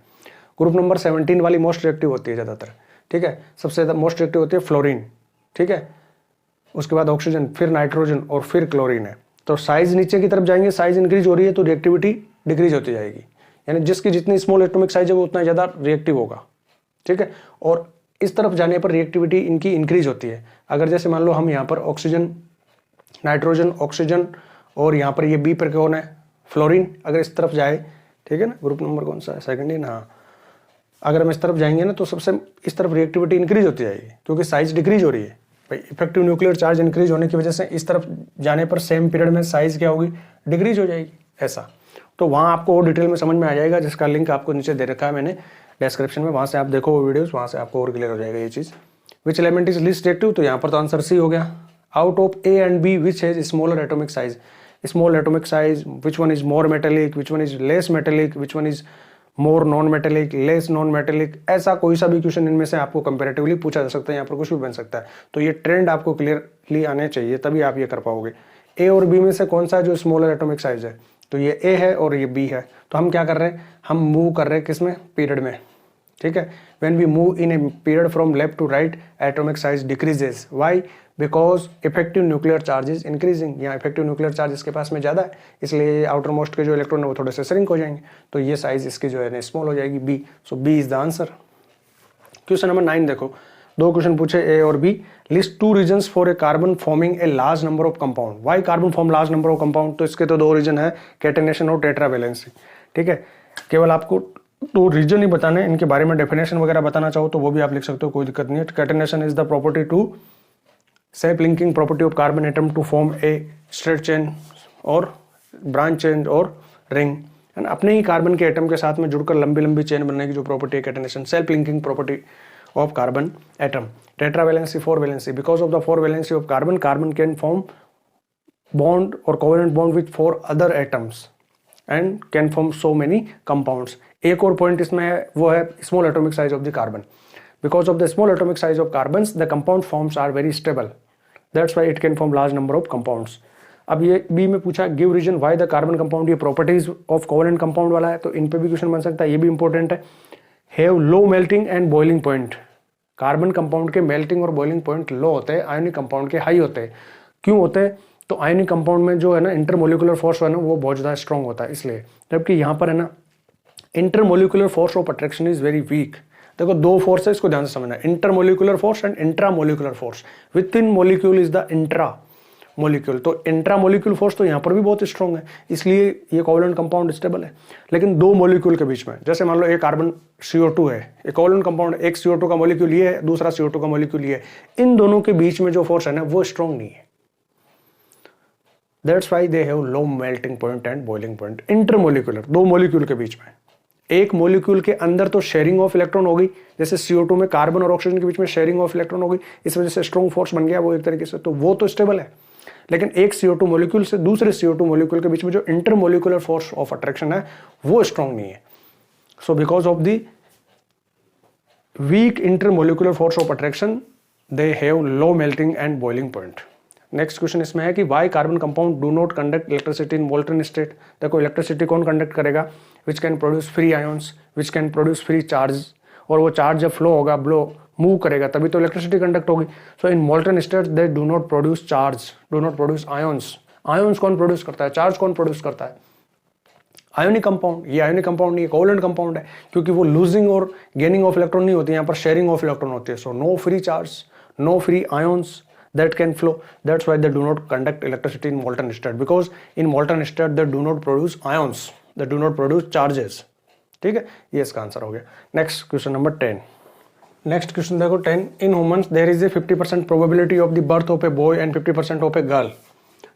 ग्रुप नंबर 17 वाली मोस्ट रिएक्टिव होती है ज़्यादातर, ठीक है। सबसे ज़्यादा मोस्ट रिएक्टिव होती है फ्लोरीन, ठीक है। उसके बाद ऑक्सीजन, फिर नाइट्रोजन और फिर क्लोरीन है। तो साइज नीचे की तरफ जाएंगे, साइज इंक्रीज हो रही है तो रिएक्टिविटी डिक्रीज होती जाएगी, यानी जिसकी जितनी स्मॉल एटॉमिक साइज है वो उतना ज़्यादा रिएक्टिव होगा, ठीक है। और इस तरफ जाने पर रिएक्टिविटी इनकी इंक्रीज होती है। अगर जैसे मान लो हम यहाँ पर ऑक्सीजन, नाइट्रोजन, ऑक्सीजन और यहाँ पर ये बी पर कौन है, फ्लोरीन, अगर इस तरफ जाए, ठीक है ना, ग्रुप नंबर कौन सा है, 2nd ही ना। अगर हम इस तरफ जाएंगे ना तो सबसे इस तरफ रिएक्टिविटी इंक्रीज होती जाएगी क्योंकि साइज डिक्रीज हो रही है। भाई इफेक्टिव न्यूक्लियर चार्ज इंक्रीज होने की वजह से इस तरफ जाने पर सेम पीरियड में साइज क्या होगी, डिक्रीज हो जाएगी, ऐसा। तो वहाँ आपको और डिटेल में समझ में आ जाएगा, जिसका लिंक आपको नीचे दे रखा है मैंने डिस्क्रिप्शन में, वहाँ से आप देखो वो वीडियोस, वहाँ से आपको और क्लियर हो जाएगा ये चीज़। Which element is least reactive, तो यहाँ पर तो आंसर सी हो गया। Out of A and B which has smaller atomic size, small atomic size, which one is more metallic, which one is less metallic, which one is more non metallic, less non metallic, ऐसा कोई सा भी question इनमें से आपको comparatively पूछा जा सकता है, यहाँ पर कुछ भी बन सकता है। तो ये ट्रेंड आपको क्लियरली आने चाहिए, तभी आप ये कर पाओगे। ए और बी में से कौन सा जो स्मॉलर एटॉमिक साइज है, तो ये ए है और ये बी है। तो हम क्या कर रहे हैं, हम मूव कर रहे हैं किसमें, पीरियड में, ठीक है। When we move in a period from left to right, atomic size decreases, why, because effective nuclear charge is increasing, यहाँ इफेक्टिव न्यूक्लियर चार्ज इसके पास में ज्यादा है, इसलिए आउटर मोस्ट के जो इलेक्ट्रॉन है वो थोड़े से श्रिंक हो जाएंगे, तो ये साइज इसकी जो है स्मॉल हो जाएगी, B. So B is the answer. Question number 9 देखो, दो क्वेश्चन पूछे ए और B. List 2 reasons for a carbon forming a large number of compound, why carbon form large number of compound, तो इसके तो 2 रीजन है, कैटेनेशन और tetravalency, ठीक है। केवल आपको 2 रीजन ही बताने, इनके बारे में डेफिनेशन वगैरह बताना चाहो तो वो भी आप लिख सकते हो, कोई दिक्कत नहीं है। Catenation is the property to self linking property of carbon atom to form a straight chain और ब्रांच चेन और रिंग, है ना। अपने ही कार्बन के एटम के साथ में जुड़कर लंबी लंबी चेन बनने की जो प्रॉपर्टी है catenation, self linking property of carbon atom. Tetravalency, 4 valency, because of the 4 valency of carbon, carbon can form bond और covalent bond with 4 other atoms and can form so many compounds. एक और point इसमें है, वो है small atomic size of the carbon. Because of the small atomic size of carbons the compound forms are very stable, that's why it can form large number of compounds. अब ये B में पूछा give reason why the carbon compound, ये properties of covalent compound वाला है, तो इन पे भी क्वेश्चन बन सकता है, ये भी इंपॉर्टेंट है। Have low melting and boiling point, carbon compound के मेल्टिंग और बॉइलिंग पॉइंट लो होते हैं, आयोनिक कंपाउंड के हाई होते हैं। क्यों होते हैं, तो आयोनिक कंपाउंड में जो है ना इंटरमोलिकुलर फोर्स है ना वो बहुत ज्यादा स्ट्रॉन्ग होता है, इसलिए। जबकि यहाँ पर है ना intermolecular force of attraction is very weak. देखो 2 फोर्स है, इसको ध्यान से समझना, intermolecular force and intramolecular force. With in molecule is the intra molecule, तो इंट्रामोलिक्यूल फोर्स तो यहाँ पर भी बहुत स्ट्रॉन्ग है, इसलिए ये कोवेलेंट कंपाउंड स्टेबल है। लेकिन 2 मोलिक्यूल के बीच में, जैसे मान लो एक कार्बन CO2 है, एक कोवेलेंट कंपाउंड, एक CO2 का मोलिक्यूल ये है, दूसरा CO2 का मोलिक्यूल ये है, इन दोनों के बीच में जो फोर्स है ना वो स्ट्रॉन्ग नहीं है, that's why they have low melting point and boiling point. Intermolecular, 2 molecule के बीच में, एक मोलिक्यूल के अंदर तो शेयरिंग ऑफ इलेक्ट्रॉन होगी, जैसे CO2 में कार्बन और ऑक्सीजन के बीच में शेयरिंग ऑफ इलेक्ट्रॉन होगी, इस वजह से स्ट्रॉन्ग फोर्स बन गया वो एक तरीके से, तो वो तो स्टेबल है। लेकिन एक CO2 मोलिक्यूल से दूसरे CO2 मोलिक्यूल के बीच में जो इंटरमोलिकुलर फोर्स ऑफ अट्रैक्शन है वो स्ट्रॉन्ग नहीं है। So because of the weak intermolecular force of attraction they have low melting and boiling point. Next question इसमें है कि why carbon compound do not conduct electricity in molten state. देखो electricity कौन conduct करेगा, which can produce free ions, which can produce free charge, और वो charge जब flow होगा, मूव करेगा, तभी तो इलेक्ट्रिसिटी कंडक्ट होगी। So in molten state they do not produce charge, do not produce ions. Ions कौन प्रोड्यूस करता है, चार्ज कौन प्रोड्यूस करता है, आयोनिक कंपाउंड। ये आयोनिक कंपाउंड नहीं, कोवेलेंट कंपाउंड है, क्योंकि वो लूजिंग और गेनिंग ऑफ इलेक्ट्रॉन नहीं होती, यहाँ पर शेयरिंग ऑफ इलेक्ट्रॉन होती है। So no free charge, no free ions that can flow, that's why they do not conduct electricity in molten state, because in molten state they do not produce ions, they do not produce charges। ठीक है, ये इसका answer हो गया। Next question number 10। Next question देखो 10, in humans there is a 50% probability of the birth of a boy and 50% of a girl,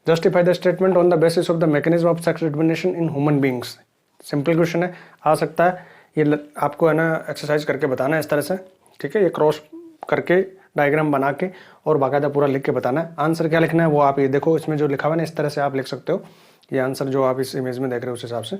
justify the statement on the basis of the mechanism of sex determination in human beings. Simple question है, आ सकता है, ये आपको है ना exercise करके बताना है इस तरह से, ठीक है, ये क्रॉस करके डायग्राम बना के और बाकायदा पूरा लिख के बताना है। आंसर क्या लिखना है वो आप ये देखो, इसमें जो लिखा हुआ है ना इस तरह से आप लिख सकते हो, ये आंसर जो आप इस इमेज में देख रहे हो उस हिसाब से।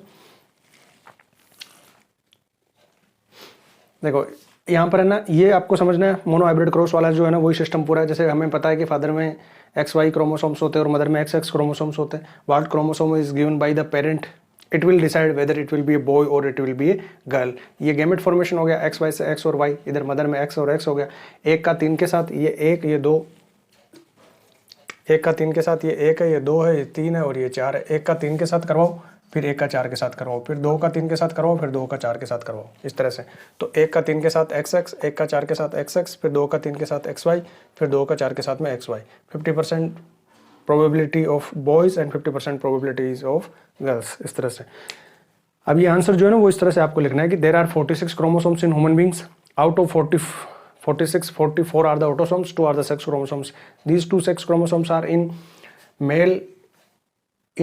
देखो यहाँ पर है ना, ये आपको समझना है, मोनो हाइब्रिड क्रॉस वाला जो है ना वही सिस्टम पूरा है। जैसे हमें पता है कि फादर में XY क्रोमोसोम्स होते हैं और मदर में XX क्रोमोसोम्स होते हैं। What chromosome is given by the parent, it will decide whether it will be a boy और it will be a girl. ये गैमेट फॉर्मेशन हो गया, XY से X और Y, इधर मदर में X और X हो गया, 1 का 3 के साथ ये 1, ये 2, 1 का 3 के साथ ये 1 है, ये 2 है, ये 3 है और ये 4 है। 1 का 3 के साथ करवाओ, फिर 1 का 4 के साथ करवाओ, फिर 2 का 3 के साथ करवाओ, फिर 2 का 4 के साथ करवाओ, इस तरह से। तो 1 का 3 के साथ XX, 1 का 4 के साथ XX, फिर 2 का 3 के साथ XY, फिर 2 का 4 के साथ में XY। 50% probability of boys and 50% probabilities of girls, इस तरह से। अब ये आंसर जो है ना वो इस तरह से आपको लिखना है कि there are 46 chromosomes in human beings, out of 46, 44 are the autosomes, 2 are the sex chromosomes. These 2 sex chromosomes are in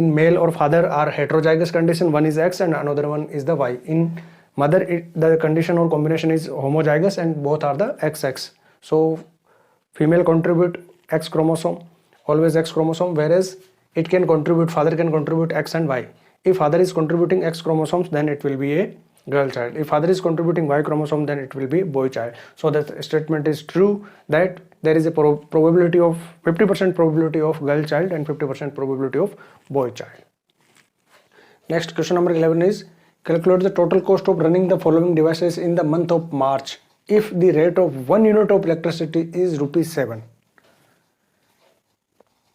male or father are heterozygous condition, one is X and another one is the Y. In mother the condition or combination is homozygous and both are the XX. So female contribute X chromosome, always X chromosome, whereas father can contribute X and Y. If father is contributing X chromosomes, then it will be a girl child. If father is contributing Y chromosome, then it will be boy child. So that statement is true, that there is a probability of 50% probability of girl child and 50% probability of boy child. Next, question number 11 is, calculate the total cost of running the following devices in the month of March if the rate of 1 unit of electricity is ₹7.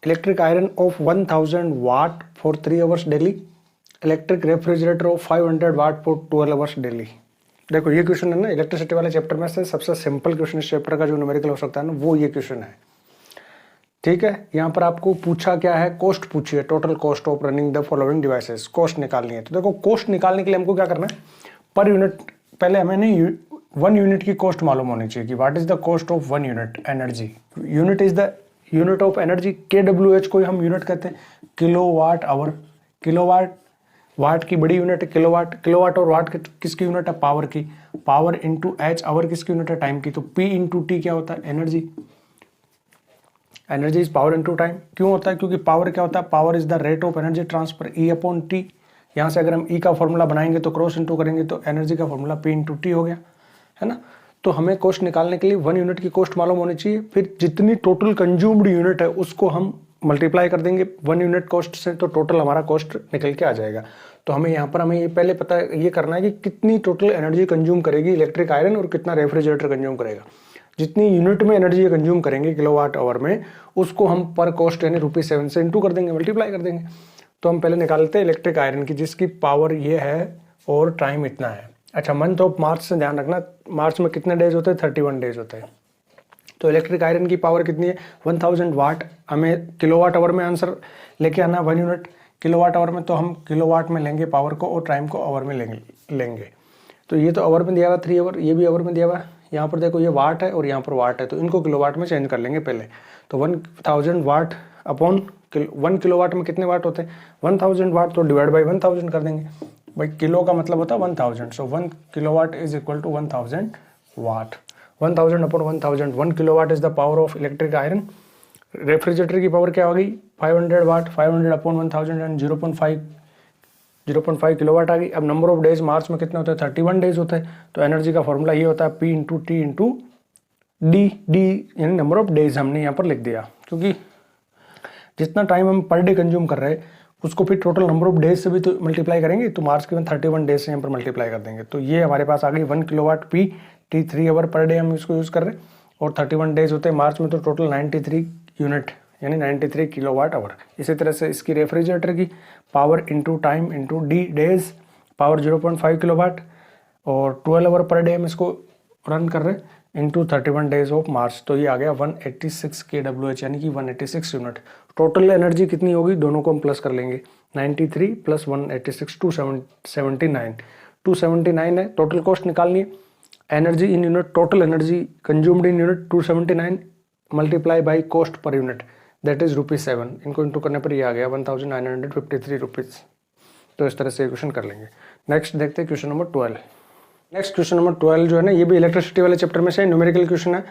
Electric iron of 1000 watt for 3 hours daily. Electric refrigerator of 500 watt for 12 hours daily. देखो ये question है ना electricity वाले chapter में से सबसे simple question इस chapter का जो न्यूमेरिकल हो सकता है ना वो ये क्वेश्चन है. ठीक है, यहाँ पर आपको पूछा क्या है, कॉस्ट पूछी है, total cost of running the following devices, cost निकालनी है. तो देखो कॉस्ट निकालने के लिए हमको क्या करना है, पर यूनिट पहले हमें नहीं 1 यूनिट की कॉस्ट मालूम होनी चाहिए कि what is the cost of 1 unit energy. Unit is the unit of energy. KWH को हम यूनिट कहते हैं, किलोवाट आवर. किलोवाट वाट की बड़ी यूनिट है किलोवाट. किलोवाट और वाट किसकी यूनिट है, पावर की. पावर इंटू एच, आवर किसकी यूनिट है, टाइम की. तो P इंटू टी क्या होता है, energy. Energy is power into time. क्यों होता है, क्योंकि पावर क्या होता है, power is the rate of energy transfer, E upon T. यहाँ से अगर हम E का फॉर्मूला बनाएंगे तो क्रॉस इंटू करेंगे तो एनर्जी का फॉर्मूला P इंटू टी हो गया, है ना. तो हमें कॉस्ट निकालने के लिए 1 यूनिट की कॉस्ट मालूम होनी चाहिए. फिर जितनी टोटल कंज्यूम्ड यूनिट है उसको हम मल्टीप्लाई कर देंगे 1 यूनिट कॉस्ट से, तो टोटल हमारा कॉस्ट निकल के आ जाएगा. तो हमें यहाँ पर हमें ये पहले पता ये करना है कि कितनी टोटल एनर्जी कंज्यूम करेगी इलेक्ट्रिक आयरन और कितना रेफ्रिजरेटर कंज्यूम करेगा. जितनी यूनिट में एनर्जी कंज्यूम करेंगे किलोवाट आवर में, उसको हम पर कॉस्ट यानी ₹7 से इंटू कर देंगे, मल्टीप्लाई कर देंगे. तो हम पहले निकालते हैं इलेक्ट्रिक आयरन की, जिसकी पावर ये है और टाइम इतना है. अच्छा, मंथ ऑफ मार्च से ध्यान रखना, मार्च में कितने डेज होते हैं, 31 डेज होते हैं. तो इलेक्ट्रिक आयरन की पावर कितनी है, 1000 वाट. हमें किलोवाट आवर में आंसर लेके आना 1 यूनिट किलोवाट आवर में, तो हम किलोवाट में लेंगे पावर को और टाइम को आवर में लेंगे. तो ये तो आवर में दिया हुआ 3 आवर, ये भी आवर में दिया हुआ है. यहाँ पर देखो ये वाट है और यहाँ पर वाट है, तो इनको किलोवाट में चेंज कर लेंगे पहले. तो 1000 वाट अपॉन 1 किलोवाट में कितने वाट होते हैं, 1000 वाट, तो डिवाइड बाई 1000 कर देंगे. भाई किलो का मतलब होता है 1000, so 1 kilowatt is equal to 1000 watt. 1000 upon 1000, 1 kilowatt is the power of electric iron. Refrigerator की पावर क्या होगी, 500 वाट. 500 अपॉन 1000 एंड 0.5 किलोवाट आ गई. अब नंबर ऑफ डेज मार्च में कितने होते हैं, 31 डेज होते हैं. तो एनर्जी का फॉर्मूला ये होता है P into T into D. D यानी नंबर ऑफ डेज हमने यहाँ पर लिख दिया, क्योंकि जितना टाइम हम पर डे कंज्यूम कर रहे हैं उसको फिर टोटल नंबर ऑफ डेज से भी तो मल्टीप्लाई करेंगे. तो मार्च के 31 डेज से यहाँ पर मल्टीप्लाई कर देंगे. तो ये हमारे पास आ गई 1 kilowatt P T 3 hour per day हम इसको यूज़ कर रहे हैं, और 31 डेज होते हैं मार्च में, तो टोटल 93 यूनिट यानी 93 किलोवाट आवर. इसी तरह से इसकी रेफ्रिजरेटर की power into time into D days, power 0.5 kilowatt, और 12 आवर पर डे हम इसको रन कर रहे हैं इंटू 31 डेज ऑफ मार्च. तो ये आ गया 186 kWh यानी कि 186 यूनिट. टोटल एनर्जी कितनी होगी, दोनों को हम प्लस कर लेंगे, 93 प्लस 186 279. 279 है. टोटल कॉस्ट निकालनी है, energy in unit, total energy consumed in unit 279 multiply by cost per unit, that is ₹7. इनको इंटू करने पर ये आ गया 1953 रुपीज़. तो इस तरह से क्वेश्चन कर लेंगे. नेक्स्ट देखते हैं question number 12. Next question number 12 जो है ना, ये भी इलेक्ट्रिसिटी वाले चैप्टर में से न्यूमेरिकल क्वेश्चन है.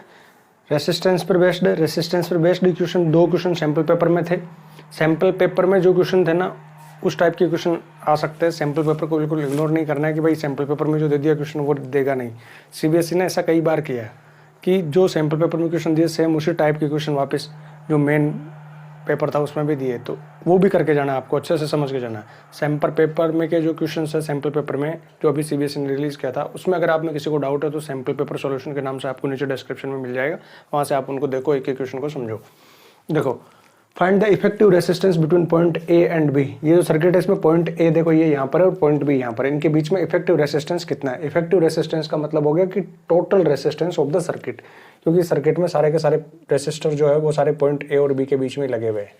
रेसिस्टेंस पर बेस्ड है. रेसिस्टेंस पर based question 2 question sample paper में थे. सैम्पल पेपर में जो क्वेश्चन थे ना, उस टाइप के क्वेश्चन आ सकते हैं. सैम्पल पेपर को बिल्कुल इग्नोर नहीं करना है कि भाई सैम्पल पेपर में जो दे दिया क्वेश्चन वो देगा नहीं. CBSE ने ऐसा कई बार किया है कि जो सैम्पल पेपर में क्वेश्चन दिए सेम उसी टाइप के क्वेश्चन वापस जो मेन पेपर था उसमें भी दिए. तो वो भी करके जाना है आपको, अच्छे से समझ के जाना है. सैम्पल पेपर में के जो क्वेश्चन है सैम्पल पेपर में जो अभी CBSE ने रिलीज़ किया था, उसमें अगर आप में किसी को डाउट है तो सैम्पल पेपर सॉल्यूशन के नाम से आपको नीचे डिस्क्रिप्शन में मिल जाएगा. वहाँ से आप उनको देखो, एक एक क्वेश्चन को समझो. देखो, find the effective resistance between point A and B. ये जो सर्किट है इसमें पॉइंट A देखो ये यहाँ पर है और पॉइंट B यहाँ पर. इनके बीच में इफेक्टिव रेसिस्टेंस कितना है. इफेक्टिव रेसिस्टेंस का मतलब हो गया कि total resistance of the circuit, क्योंकि सर्किट में सारे के सारे रेसिस्टर जो है वो सारे पॉइंट A और B के बीच में लगे हुए हैं.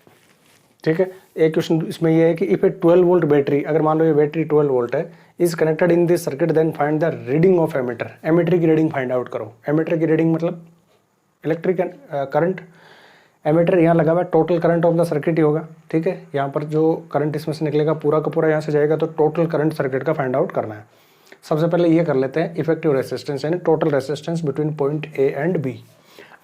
ठीक है. एक क्वेश्चन इसमें ये है कि इफ ए 12 वोल्ट बैटरी, अगर मान लो ये बैटरी 12 वोल्ट है, is connected in this circuit, then find the reading of ammeter. Ammeter की रीडिंग फाइंड आउट करो. एमीटर की रीडिंग मतलब इलेक्ट्रिक करंट. एमीटर यहाँ लगा हुआ है, total current of the circuit ही होगा. ठीक है. यहाँ पर जो करंट इसमें से निकलेगा पूरा का पूरा यहाँ से जाएगा, तो टोटल करंट सर्किट का फाइंड आउट करना है. सबसे पहले ये कर लेते हैं इफेक्टिव रेसिस्टेंस यानी total resistance between point A and B.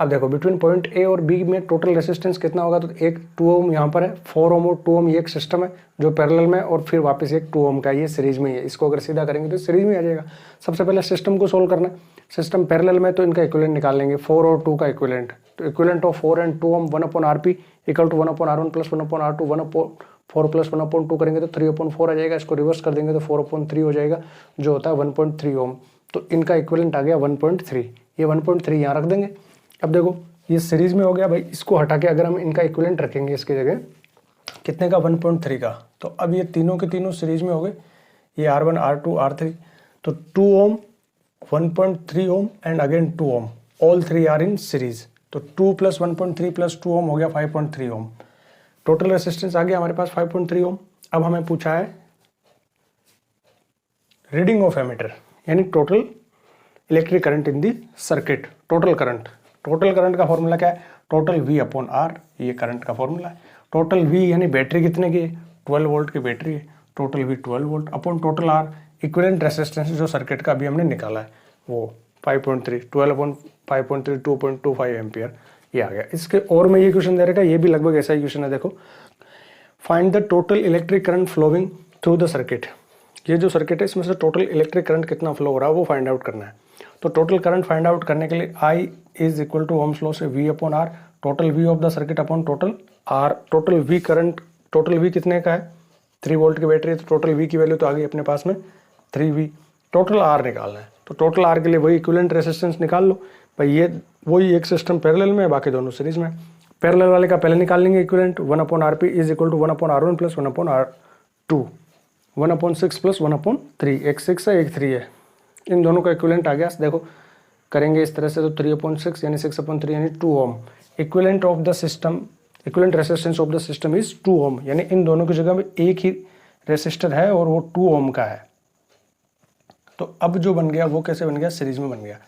अब देखो बिटवीन पॉइंट ए और बी में टोटल रेसिस्टेंस कितना होगा, तो एक 2 ओम यहाँ पर है, 4 ओम और 2 ओम ये एक सिस्टम है जो पैरेलल में, और फिर वापस एक 2 ओम का ये सीरीज में ही है। इसको अगर सीधा करेंगे तो सीरीज में आ जाएगा। सबसे पहले सिस्टम को सोल्व करना है। सिस्टम पैरेलल में तो इनका इक्विवेलेंट निकाल लेंगे, 4 और 2 का इक्विवेलेंट, तो equivalent of 4 and 2 ohm 1/RP equal to 1/R1 plus 1/R2 1/4 plus 1/2 करेंगे तो 3/4 आ जाएगा। इसको रिवर्स कर देंगे तो 4/3 हो जाएगा, जो होता है 1.3 ओम। तो इनका इक्विवेलेंट आ गया 1.3, ये 1.3 यहाँ रख देंगे। अब देखो ये सीरीज में हो गया भाई, इसको हटा के अगर हम इनका इक्विवेलेंट रखेंगे इसकी जगह कितने का, 1.3 का, तो अब ये तीनों के तीनों सीरीज में हो गए, ये R1 R2 R3, तो 2 ohm 1.3 ohm and again 2 ohm, all 3 are in series. तो 2 प्लस 1.3 प्लस 2 ओम हो गया 5.3 ओम। टोटल रेसिस्टेंस आ गया हमारे पास 5.3 ओम। अब हमें पूछा है रीडिंग ऑफ एमीटर, यानी total electric current in the circuit, total current. Total current का फॉर्मूला क्या है, टोटल V अपॉन R, ये करंट का फॉर्मूला है। टोटल V यानी बैटरी कितने की है, 12 वोल्ट की बैटरी है, total V 12 volt upon total R, equivalent resistance जो सर्किट का अभी हमने निकाला है वो 5.3, 12 अपॉन 5.3 2.25 एम्पियर, ये आ गया। इसके और में ये क्वेश्चन दे रखा है, ये भी लगभग ऐसा ही क्वेश्चन है। देखो find the total electric current flowing through the circuit, ये जो सर्किट है इसमें से टोटल इलेक्ट्रिक करंट कितना फ्लो हो रहा है वो फाइंड आउट करना है। तो टोटल करंट फाइंड आउट करने के लिए I is equal to ohm's law से V upon R, total V of the circuit upon total R। Total V current, total V कितने का है, 3 वोल्ट की बैटरी है, तो टोटल V की वैल्यू तो आ गई अपने पास में 3V। टोटल R निकालना है, तो टोटल R के लिए वही इक्विवेलेंट रेसिस्टेंस निकाल लो भाई। ये वही एक सिस्टम पैरेलल में है, बाकी दोनों सीरीज में। पैरेलल वाले का पहले निकाल लेंगे equivalent, 1/RP is equal to 1/R1 plus 1/R2, 1/6 plus 1/3, एक 6 है एक 3 है, इन दोनों का इक्विवेलेंट आ गया। देखो करेंगे इस तरह से तो 3/6 यानी 6/3 यानी 2 ohm. Equivalent of the system, equivalent resistance of the system is 2 ohm, यानी इन दोनों की जगह में एक ही रेसिस्टर है और वो 2 ओम का है। तो अब जो बन गया वो कैसे बन गया, सीरीज में बन गया,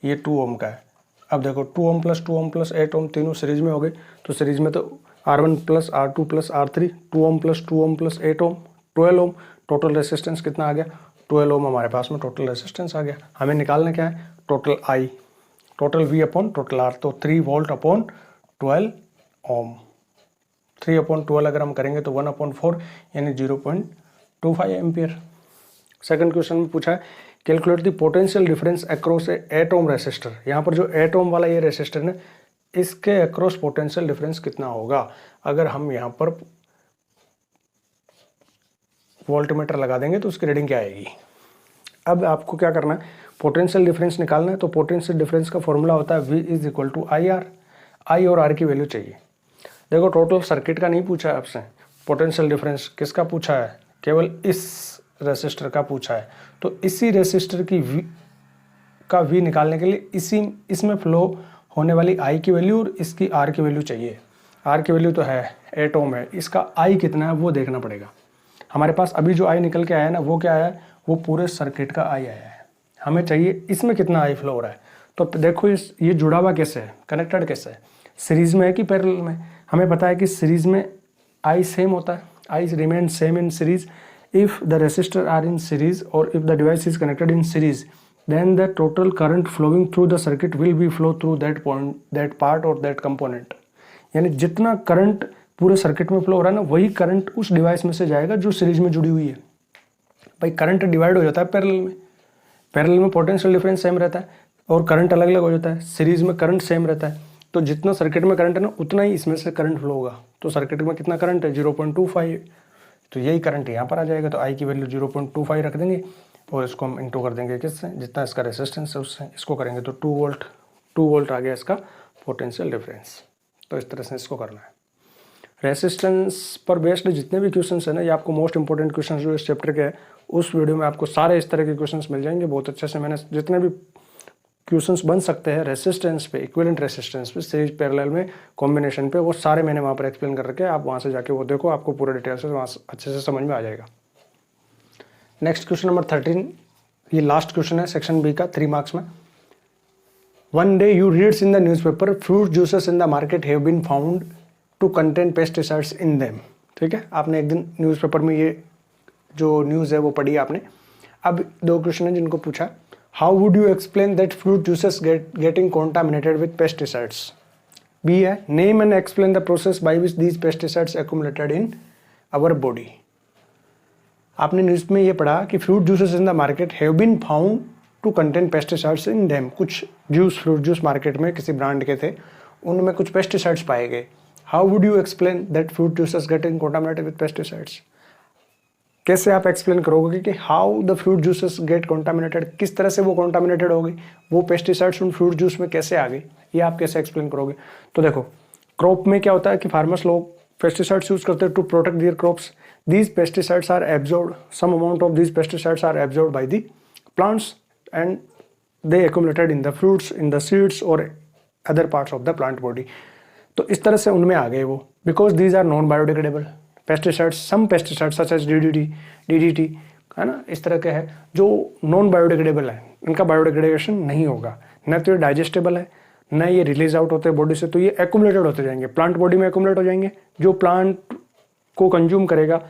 ये 2 ओम का है। अब देखो 2 ओम प्लस 2 ओम प्लस 8 ओम तीनों सीरीज में हो गए, तो सीरीज में तो R1 plus R2 plus R3, 2 ohm plus 2 ohm plus 8 ओम 12 ओम। टोटल रेसिस्टेंस कितना आ गया, 12 ओम हमारे पास में टोटल रेसिस्टेंस आ गया। हमें निकालना क्या है, total I, total V upon total R, तो 3 वोल्ट अपॉन 12 ओम। 3 अपॉन 12 अगर हम करेंगे तो 1/4 यानी 0.25 एम्पियर। सेकंड क्वेश्चन में पूछा है calculate the potential difference across A 8 ohm resistor. यहाँ पर जो 8 ओम वाला ये रेसिस्टर है इसके अक्रॉस पोटेंशियल डिफरेंस कितना होगा। अगर हम यहाँ पर वोल्टमीटर लगा देंगे तो उसकी रीडिंग क्या आएगी। अब आपको क्या करना है, पोटेंशियल डिफरेंस निकालना है। तो पोटेंशियल डिफरेंस का फॉर्मूला होता है V is equal to IR, I और R की वैल्यू चाहिए। देखो टोटल सर्किट का नहीं पूछा है आपसे, पोटेंशियल डिफरेंस किसका पूछा है, केवल इस रेसिस्टर का पूछा है। तो इसी रेसिस्टर की V निकालने के लिए इसमें फ्लो होने वाली I की वैल्यू और इसकी R की वैल्यू चाहिए। R की वैल्यू तो है 8 ओम है, इसका I कितना है वो देखना पड़ेगा। हमारे पास अभी जो I निकल के आया ना वो क्या आया है, वो पूरे सर्किट का I आया है। हमें चाहिए इसमें कितना I फ्लो हो रहा है। तो देखो ये जुड़ा हुआ कैसे है, कनेक्टेड कैसे है, सीरीज में है कि पैरेलल में। हमें पता है कि सीरीज में I सेम होता है, I remain same in series if the resistor are in series और if the device is connected in series then the total current flowing through the circuit will be flow through that part और that component. यानी जितना current पूरे circuit में flow हो रहा है ना वही करंट उस डिवाइस में से जाएगा जो सीरीज में जुड़ी हुई है। भाई करंट डिवाइड हो जाता है पैरेलल में, पैरेलल में पोटेंशियल डिफरेंस सेम रहता है और करंट अलग अलग हो जाता है, सीरीज में करंट सेम रहता है। तो जितना सर्किट में करंट है ना उतना ही इसमें से करंट फ्लो होगा। तो सर्किट में कितना करंट है 0.25, तो यही करंट यहाँ पर आ जाएगा। तो I की वैल्यू 0.25 रख देंगे और इसको हम इंटू कर देंगे किससे, जितना इसका रेसिस्टेंस है उससे। इसको करेंगे तो 2 वोल्ट आ गया इसका पोटेंशियल डिफरेंस। तो इस तरह से इसको करना है। रेसिस्टेंस पर बेस्ड जितने भी क्वेश्चन है ना, ये आपको मोस्ट इंपॉर्टेंट क्वेश्चन जो इस चैप्टर के है उस वीडियो में आपको सारे इस तरह के क्वेश्चन मिल जाएंगे बहुत अच्छे से। मैंने जितने भी क्वेश्चंस बन सकते हैं रेसिस्टेंस पे, इक्विवेलेंट रेसिस्टेंस पे, सीरीज पैरेलल में, कॉम्बिनेशन पे, वो सारे मैंने वहाँ पर एक्सप्लेन कर रखे हैं। आप वहाँ से जाके वो देखो, आपको पूरा डिटेल से वहाँ अच्छे से समझ में आ जाएगा। नेक्स्ट क्वेश्चन नंबर 13, ये लास्ट क्वेश्चन है सेक्शन बी का 3 मार्क्स में। One day you reads in the newspaper fruit juices in the market have been found to contain pesticides in them. ठीक है, आपने एक दिन न्यूज़पेपर में ये जो न्यूज़ है वो पढ़ी आपने। अब 2 क्वेश्चन है जिनको पूछा, how would you explain that fruit juices getting contaminated with pesticides. B है name and explain the process by which these pesticides accumulated in our body. आपने न्यूज में ये पढ़ा कि fruit juices in the market have been found to contain pesticides in them. कुछ fruit juice market में किसी brand के थे, उनमें कुछ पेस्टिसाइड्स पाए गए। How would you explain that fruit juices getting contaminated with pesticides. कैसे आप एक्सप्लेन करोगे कि how the fruit juices get contaminated, किस तरह से वो कॉन्टामिनेटेड हो गई, वो पेस्टिसाइड्स उन फ्रूट जूस में कैसे आ गई, ये आप कैसे एक्सप्लेन करोगे। तो देखो, क्रॉप में क्या होता है कि फार्मर्स लोग पेस्टिसाइड्स यूज करते हैं to protect their crops. These pesticides are absorbed, some amount of these pesticides are absorbed by the plants and they accumulated in the fruits, in the seeds और other parts of the plant body. तो इस तरह से उनमें आ गए वो, because these are non biodegradable pesticides. Some pesticides such as DDT है ना, इस तरह के है जो नॉन बायोडिग्रेडेबल है, इनका बायोडिग्रेडेशन नहीं होगा, न तो ये डाइजेस्टेबल है, न ये रिलीज आउट होते हैं बॉडी से, तो ये एक्यूमुलेटेड होते जाएंगे, प्लांट बॉडी में एक्यूमुलेट हो जाएंगे। जो प्लांट को कंज्यूम करेगा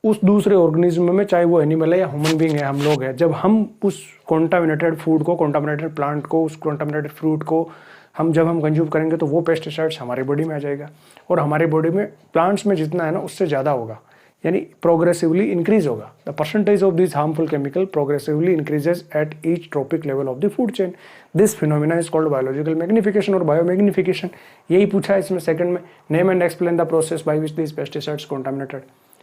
उस दूसरे ऑर्गेनिज्म में, चाहे वो एनिमल है या ह्यूमन बीइंग है, हम लोग हैं, जब हम उस कॉन्टामिनेटेड फूड को, कॉन्टामिनेटेड प्लांट को, उस कॉन्टामिनेटेड फ्रूट को जब हम कंज्यूम करेंगे तो वो पेस्टिसाइड्स हमारी बॉडी में आ जाएगा और हमारी बॉडी में प्लांट्स में जितना है ना उससे ज़्यादा होगा, यानी प्रोग्रेसिवली इंक्रीज होगा। The percentage of this harmful chemical progressively increases at each trophic level of the food chain. This phenomena is called biological magnification और बायोमैग्निफिकेशन। यही पूछा है इसमें सेकंड में, name and explain the process by which this pesticides contaminated.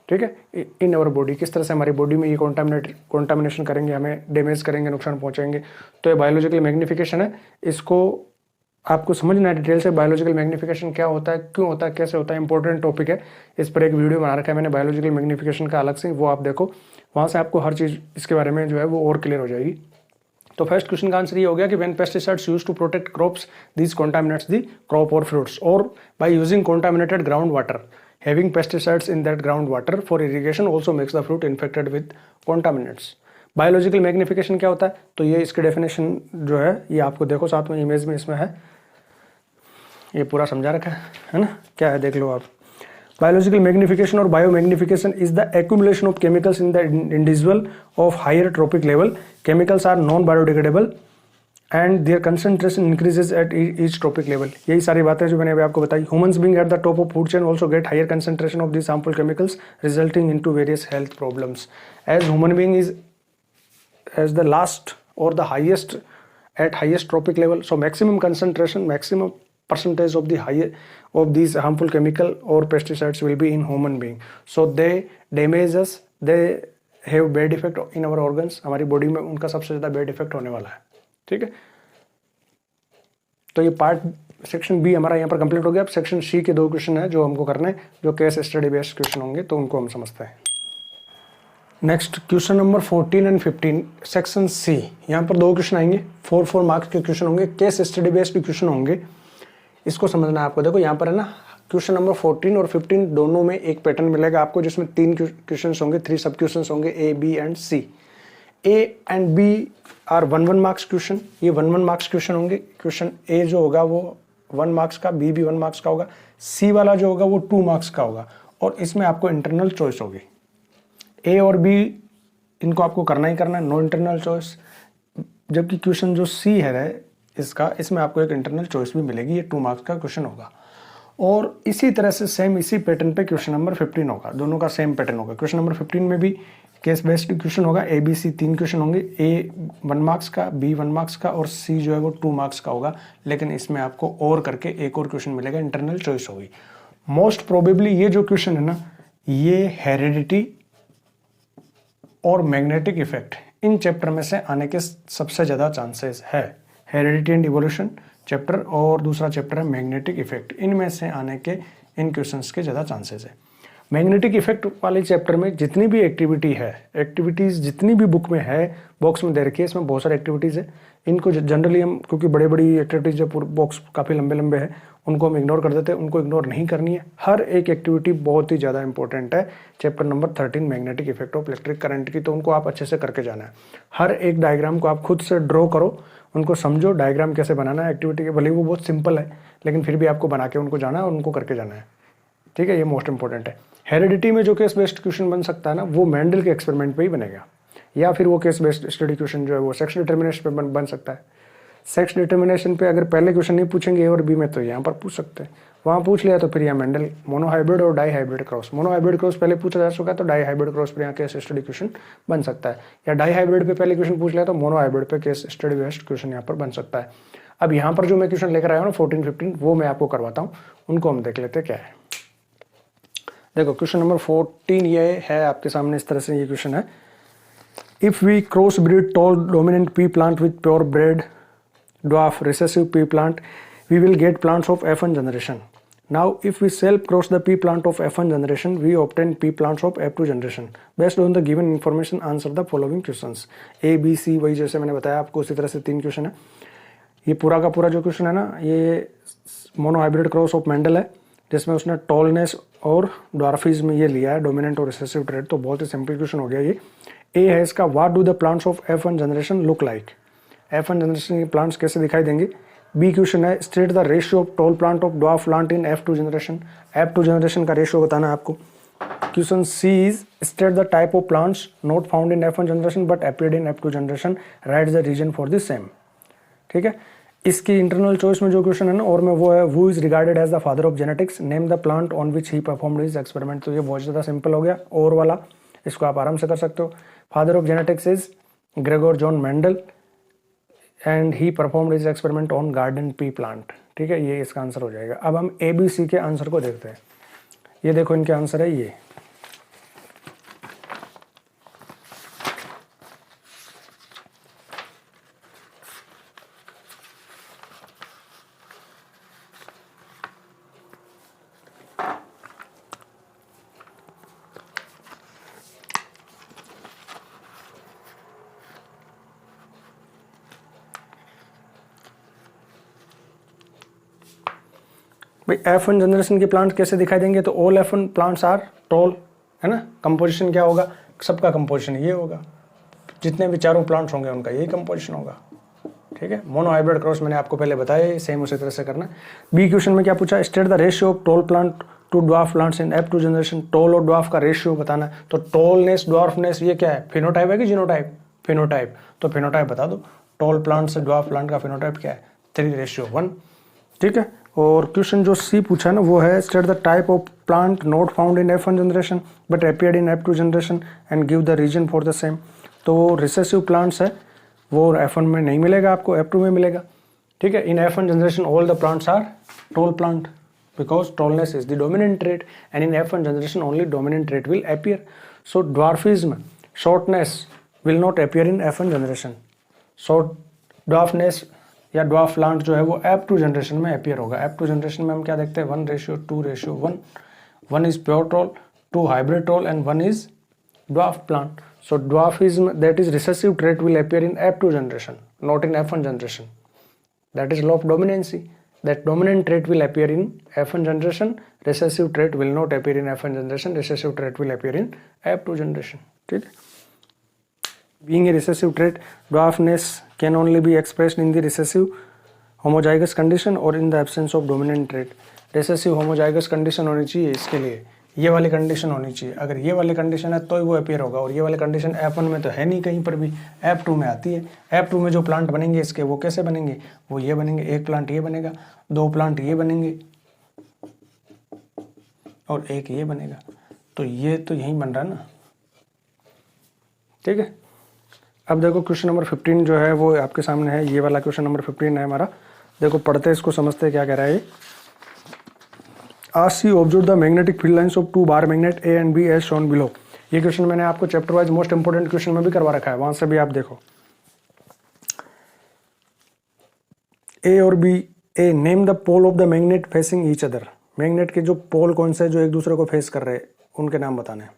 ठीक है, इन our body, किस तरह से हमारी बॉडी में ये कॉन्टामिनेशन करेंगे, हमें डैमेज करेंगे, नुकसान पहुंचाएंगे। तो ये बायोलॉजिकल मैग्निफिकेशन है, इसको आपको समझना है डिटेल से। बायोलॉजिकल मैग्निफिकेशन क्या होता है, क्यों होता है, कैसे होता है, इंपॉर्टेंट टॉपिक है। इस पर एक वीडियो बना रखा है मैंने बायोलॉजिकल मैग्निफिकेशन का अलग से, वो आप देखो, वहाँ से आपको हर चीज़ इसके बारे में जो है वो और क्लियर हो जाएगी। तो फर्स्ट क्वेश्चन का आंसर ये हो गया कि when pesticides used to protect crops this contaminates the crop और फ्रूट्स, और by using contaminated ground water having pesticides in that ground water for irrigation also makes the fruit infected with contaminates. Biological magnification क्या होता है, तो ये इसकी definition जो है ये आपको देखो साथ में इमेज में इसमें है, ये पूरा समझा रखा है ना, क्या है देख लो आप। बायोलॉजिकल मैग्निफिकेशन और biomagnification is the accumulation of chemicals in the individual of higher trophic level. Chemicals are non biodegradable and their concentration increases at each trophic level. यही सारी बातें जो मैंने अभी आपको बताई। Humans being at the top of food chain also get higher concentration of this harmful chemicals resulting into various health problems. As human being is as the last और the highest at highest tropic level, so maximum concentration, maximum percentage of these harmful chemical or pesticides will be in human being, so they damage us, they have bad effect in our organs, हमारी body में उनका सबसे ज़्यादा bad effect होने वाला है। ठीक है, तो ये पार्ट सेक्शन बी हमारा यहाँ पर कंप्लीट हो गया। अब सेक्शन सी के 2 क्वेश्चन है जो हमको करने हैं, जो केस स्टडी बेस्ड क्वेश्चन होंगे, तो उनको हम समझते हैं। Next question number 14 and 15 section C, यहाँ पर 2 क्वेश्चन आएंगे, 4 मार्क्स के क्वेश्चन होंगे, केस स्टडी बेस्ड क्वेश्चन होंगे। इसको समझना है आपको। देखो यहाँ पर है ना, क्वेश्चन नंबर 14 और 15 दोनों में एक पैटर्न मिलेगा आपको, जिसमें 3 क्वेश्चन होंगे, 3 सब क्वेश्चन होंगे, A B and C. A and B are 1 marks question, ये 1 मार्क्स क्वेश्चन होंगे। क्वेश्चन ए जो होगा वो 1 मार्क्स का, बी भी 1 मार्क्स का होगा, सी वाला जो होगा वो 2 मार्क्स का होगा, और इसमें आपको इंटरनल चॉइस होगी। ए और बी इनको आपको करना ही करना है, नो इंटरनल चॉइस। जबकि क्वेश्चन जो सी है इसका, इसमें आपको एक इंटरनल चॉइस भी मिलेगी, ये 2 मार्क्स का क्वेश्चन होगा। और इसी तरह से सेम इसी पैटर्न पे क्वेश्चन नंबर 15 होगा, दोनों का सेम पैटर्न होगा। क्वेश्चन नंबर 15 में भी केस बेस्ड क्वेश्चन होगा, ए बी सी 3 क्वेश्चन होंगे, ए 1 मार्क्स का, बी 1 मार्क्स का, और सी जो है वो 2 मार्क्स का होगा। लेकिन इसमें आपको और करके एक और क्वेश्चन मिलेगा, इंटरनल चॉइस होगी। मोस्ट प्रोबेबली ये जो क्वेश्चन है ना, ये हेरिडिटी और मैग्नेटिक इफेक्ट इन चैप्टर में से आने के सबसे ज़्यादा चांसेस है। हेरिडिटी एंड इवोल्यूशन चैप्टर और दूसरा चैप्टर है मैग्नेटिक इफेक्ट, इनमें से आने के इन क्वेश्चंस के ज़्यादा चांसेस है। मैग्नेटिक इफेक्ट वाले चैप्टर में जितनी भी एक्टिविटीज़ जितनी भी बुक में है, बॉक्स में दे रखी है, इसमें बहुत सारी एक्टिविटीज़ है। इनको जनरली हम, क्योंकि बड़ी एक्टिविटीज़ जब बॉक्स काफ़ी लंबे हैं, उनको हम इग्नोर कर देते हैं, उनको इग्नोर नहीं करनी है। हर एक एक्टिविटी बहुत ही ज़्यादा इंपॉर्टेंट है। Chapter number 13 magnetic effect of electric current की, तो उनको आप अच्छे से करके जाना है। हर एक डायग्राम को आप खुद से ड्रॉ करो, उनको समझो डायग्राम कैसे बनाना है एक्टिविटी के, भले वो बहुत सिंपल है लेकिन फिर भी आपको बना के उनको जाना है और उनको करके जाना है। ठीक है, ये मोस्ट इंपॉर्टेंट है। हेरिडिटी में जो केस बेस्ड क्वेश्चन बन सकता है ना, वो मेंडल के एक्सपेरिमेंट पे ही बनेगा। या फिर वो केस बेस्ड स्टडी क्वेश्चन जो है वो सेक्स डिटर्मिनेशन पे बन सकता है। सेक्स डिटर्मिनेशन पे अगर पहले क्वेश्चन नहीं पूछेंगे ए और बी में तो यहाँ पर पूछ सकते हैं, वहाँ पूछ लिया तो फिर यहाँ मेंडल मोनोहाइब्रिड और dihybrid cross, monohybrid cross पहले पूछा जा चुका है तो डाई हाइब्रिड क्रॉस पर यहाँ केस स्टडी क्वेश्चन बन सकता है, या डाई हाइब्रिड पे पहले क्वेश्चन पूछ लिया तो मोनोहाइब्रिड पे केस स्टडी बेस्ड क्वेश्चन यहाँ पर बन सकता है। अब यहाँ पर जो मैं क्वेश्चन लेकर आया हूँ ना 14, 15 वो मैं आपको करवाता हूँ, उनको हम देख लेते हैं क्या है। देखो क्वेश्चन नंबर 14 ये है आपके सामने, इस तरह से ये क्वेश्चन है। If we cross breed tall dominant pea plant with pure bred dwarf recessive pea plant, we will get plants of F1 generation. Now if we self cross the pea plant of F1 generation, we obtain pea plants of F2 generation. Based on the given information, answer the following questions. A, B, C वही जैसे मैंने बताया आपको उसी तरह से 3 question है। ये पूरा का पूरा जो क्वेश्चन है ना, ये मोनोहाइब्रिड क्रॉस ऑफ मेंडल है, जिसमें उसने टॉलनेस और ड्वार्फिज्म ये लिया है, डोमिनेंट और रिसेसिव ट्रेट। तो बहुत ही सिंपल क्वेश्चन हो गया ये। ए है इसका, what do the plants of F1 generation look like. F1 generation के प्लांट्स कैसे दिखाई देंगे। बी क्वेश्चन है, state the ratio of tall plant of dwarf plant in F2 generation. F2 generation का रेशियो बताना है आपको। Question C is, state the type of plants not found in F1 generation but appeared in F2 generation, write the reason for the same. ठीक है, इसकी internal choice में जो question है ना और में वो है, who is regarded as the father of genetics, name the plant on which he performed his experiment. तो ये बहुत ज़्यादा सिंपल हो गया, और वाला इसको आप आराम से कर सकते हो। Father of genetics is Gregor John Mendel and he performed his experiment on garden pea plant. ठीक है, ये इसका आंसर हो जाएगा। अब हम ए बी सी के आंसर को देखते हैं। ये देखो इनके आंसर है ये। भाई F1 जनरेशन के प्लांट कैसे दिखाई देंगे, तो all F1 plants are toll, है ना। कंपोजिशन क्या होगा, सबका कंपोजिशन ये होगा, जितने भी चारों प्लांट्स होंगे उनका यही कंपोजिशन होगा। ठीक है, मोनोहाइब्रिड क्रॉस मैंने आपको पहले बताया, सेम उसी तरह से करना। बी क्वेश्चन में क्या पूछा, state the ratio of tall plant to dwarf plants in F2 generation. Tall और ड्वार्फ का रेशियो बताना है। तो टॉलनेस ड्वार्फनेस ये क्या है, फिनोटाइप है कि जीनोटाइप, फिनोटाइप। तो फिनोटाइप बता दो, टॉल प्लांट से ड्वार्फ प्लांट का फिनोटाइप क्या है, 3:1। ठीक है, और क्वेश्चन जो सी पूछा है ना वो है, state the type of plant not found in F1 generation but appeared in F2 generation and give the reason for the same. तो रिसेसिव प्लांट्स है वो F1 में नहीं मिलेगा आपको, F2 में मिलेगा। ठीक है, in F1 generation all the plants are tall plant because tallness is the dominant trait and in F1 generation only dominant trait will appear. So dwarfism, shortness will not appear in F1 generation. Short dwarfness या dwarf plant जो है वो F2 generation में appear होगा। F2 generation में हम क्या देखते हैं, 1:2:1। 1 is pure tall, 2 hybrid tall and 1 is dwarf plant. So dwarfism that is recessive trait will appear in F2 generation, not in F1 generation. That is law of dominancy, that dominant trait will appear in F1 generation, recessive trait will not appear in F1 generation, recessive trait will appear in F2 generation. ठीक है, being a recessive trait, dwarfness can only be expressed in the recessive homozygous condition or in the absence of dominant trait. recessive homozygous condition होनी चाहिए, इसके लिए ये वाली condition होनी चाहिए। अगर ये वाली कंडीशन है तो ही वो अपीयर होगा, और ये वाली कंडीशन F1 में तो है नहीं कहीं पर भी, F2 में आती है। F2 में जो प्लांट बनेंगे इसके वो कैसे बनेंगे, वो ये बनेंगे, एक प्लांट ये बनेगा, 2 प्लांट ये बनेंगे और एक ये बनेगा। तो ये तो यही बन रहा है ना। ठीक है, अब देखो क्वेश्चन नंबर 15 जो है वो आपके सामने है, ये वाला क्वेश्चन नंबर 15 है हमारा। देखो पढ़ते इसको, समझते क्या कह रहा है ये। आज see observe the magnetic field lines of 2 bar magnet A and B as shown below. ये क्वेश्चन मैंने आपको chapter wise most important question में भी करवा रखा है, वहां से भी आप देखो। ए और B, A name the pole of the magnet facing each other. Magnet के जो पोल कौन से जो एक दूसरे को फेस कर रहे हैं उनके नाम बताने हैं।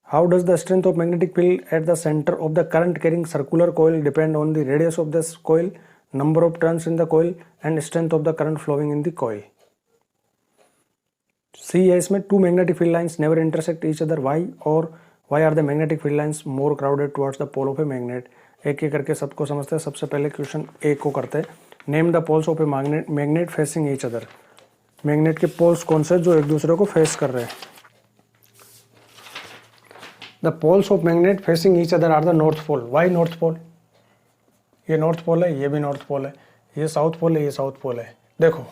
How does the strength of magnetic field at the center of the current carrying circular coil depend on the radius of this coil, number of turns in the coil and strength of the current flowing in the coil? C है इसमें, 2 magnetic field lines never intersect each other. Why? और why are the magnetic field lines more crowded towards the pole of a magnet? एक एक करके सबको समझते हैं। सबसे पहले क्वेश्चन ए को करते हैं। Name the poles of a magnet facing each other. Magnet के पोल्स कौन से जो एक दूसरे को फेस कर रहे हैं। The poles of magnet facing each other are the north pole. Why north pole? ये नॉर्थ पोल है, ये भी नॉर्थ पोल है, ये साउथ पोल है, ये साउथ पोल है। देखो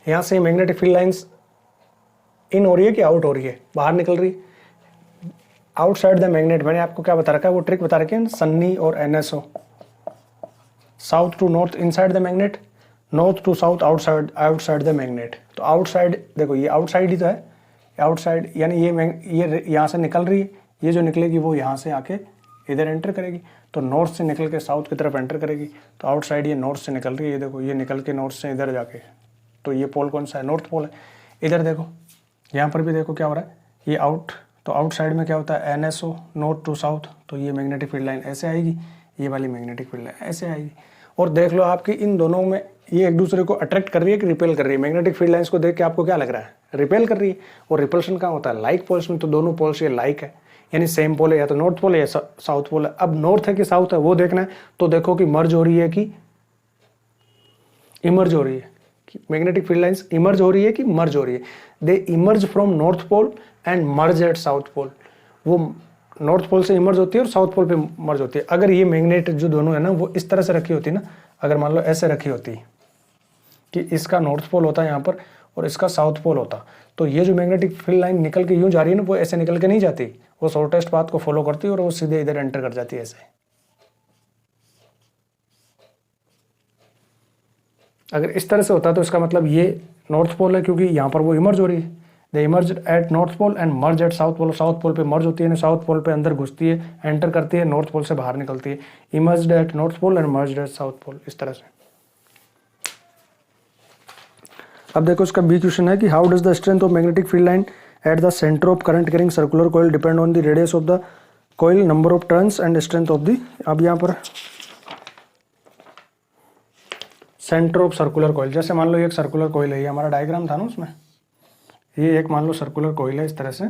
यहाँ से मैग्नेटिक फील्ड लाइंस इन हो रही है कि आउट हो रही है? बाहर निकल रही। आउटसाइड द मैग्नेट, मैंने आपको क्या बता रखा है, वो ट्रिक बता रखी है, सन्नी और एनएसओ। South to north inside the magnet, north to south outside the magnet. तो आउटसाइड देखो, ये आउटसाइड ही तो है, आउटसाइड यानी ये यहाँ से निकल रही है, ये जो निकलेगी वो यहाँ से आके इधर एंटर करेगी, तो नॉर्थ से निकल के साउथ की तरफ एंटर करेगी। तो आउटसाइड ये नॉर्थ से निकल रही है, ये देखो ये निकल के नॉर्थ से इधर जाके, तो ये पोल कौन सा है? नॉर्थ पोल है। इधर देखो, यहाँ पर भी देखो क्या हो रहा है, ये आउट, तो आउटसाइड में क्या होता है? एनएसओ, नॉर्थ टू साउथ, तो ये मैग्नेटिक फील्ड लाइन ऐसे आएगी, ये वाली मैग्नेटिक फील्ड लाइन ऐसे आएगी। और देख लो आपकी इन दोनों में ये एक दूसरे को अट्रैक्ट कर रही है कि रिपेल कर रही है? मैग्नेटिक फील्ड लाइंस को देख के आपको क्या लग रहा है? रिपेल कर रही है। और रिपल्शन कहाँ होता है? लाइक पोल्स में। तो दोनों पोल्स ये लाइक है, यानी सेम पोल है, या तो नॉर्थ पोल है या साउथ पोल है। अब नॉर्थ है कि साउथ है वो देखना है, तो देखो कि मर्ज हो रही है कि इमर्ज हो रही है। मैग्नेटिक फील्ड लाइंस इमर्ज हो रही है कि मर्ज हो रही है? They emerge from north pole and merge at south pole. वो नॉर्थ पोल से इमर्ज होती है और साउथ पोल पे मर्ज होती है। अगर ये मैग्नेट जो दोनों है ना, वो इस तरह से रखी होती ना, अगर मान लो ऐसे रखी होती कि इसका नॉर्थ पोल होता है यहाँ पर और इसका साउथ पोल होता, तो ये जो मैग्नेटिक फील्ड लाइन निकल के यूं जा रही है ना, वो ऐसे निकल के नहीं जाती, वो शॉर्टेस्ट पाथ को फॉलो करती है और वो सीधे इधर एंटर कर जाती है ऐसे। अगर इस तरह से होता तो इसका मतलब ये नॉर्थ पोल है, क्योंकि यहाँ पर वो इमर्ज हो रही है। They emerge at north pole and merge at south pole. South pole पे मर्ज होती है, साउथ पोल पे अंदर घुसती है, एंटर करती है, नॉर्थ पोल से बाहर निकलती है। Emerge at north pole and merge at south pole, इस तरह से। अब देखो इसका बी क्वेश्चन है कि how does the strength of magnetic field line at the centre of current carrying circular coil depend on the radius of the coil, number of turns and strength of the. अब यहाँ पर centre of circular coil, जैसे मान लो एक circular coil है, ये हमारा diagram था ना उसमें, ये एक मान लो सर्कुलर कॉइल है इस तरह से,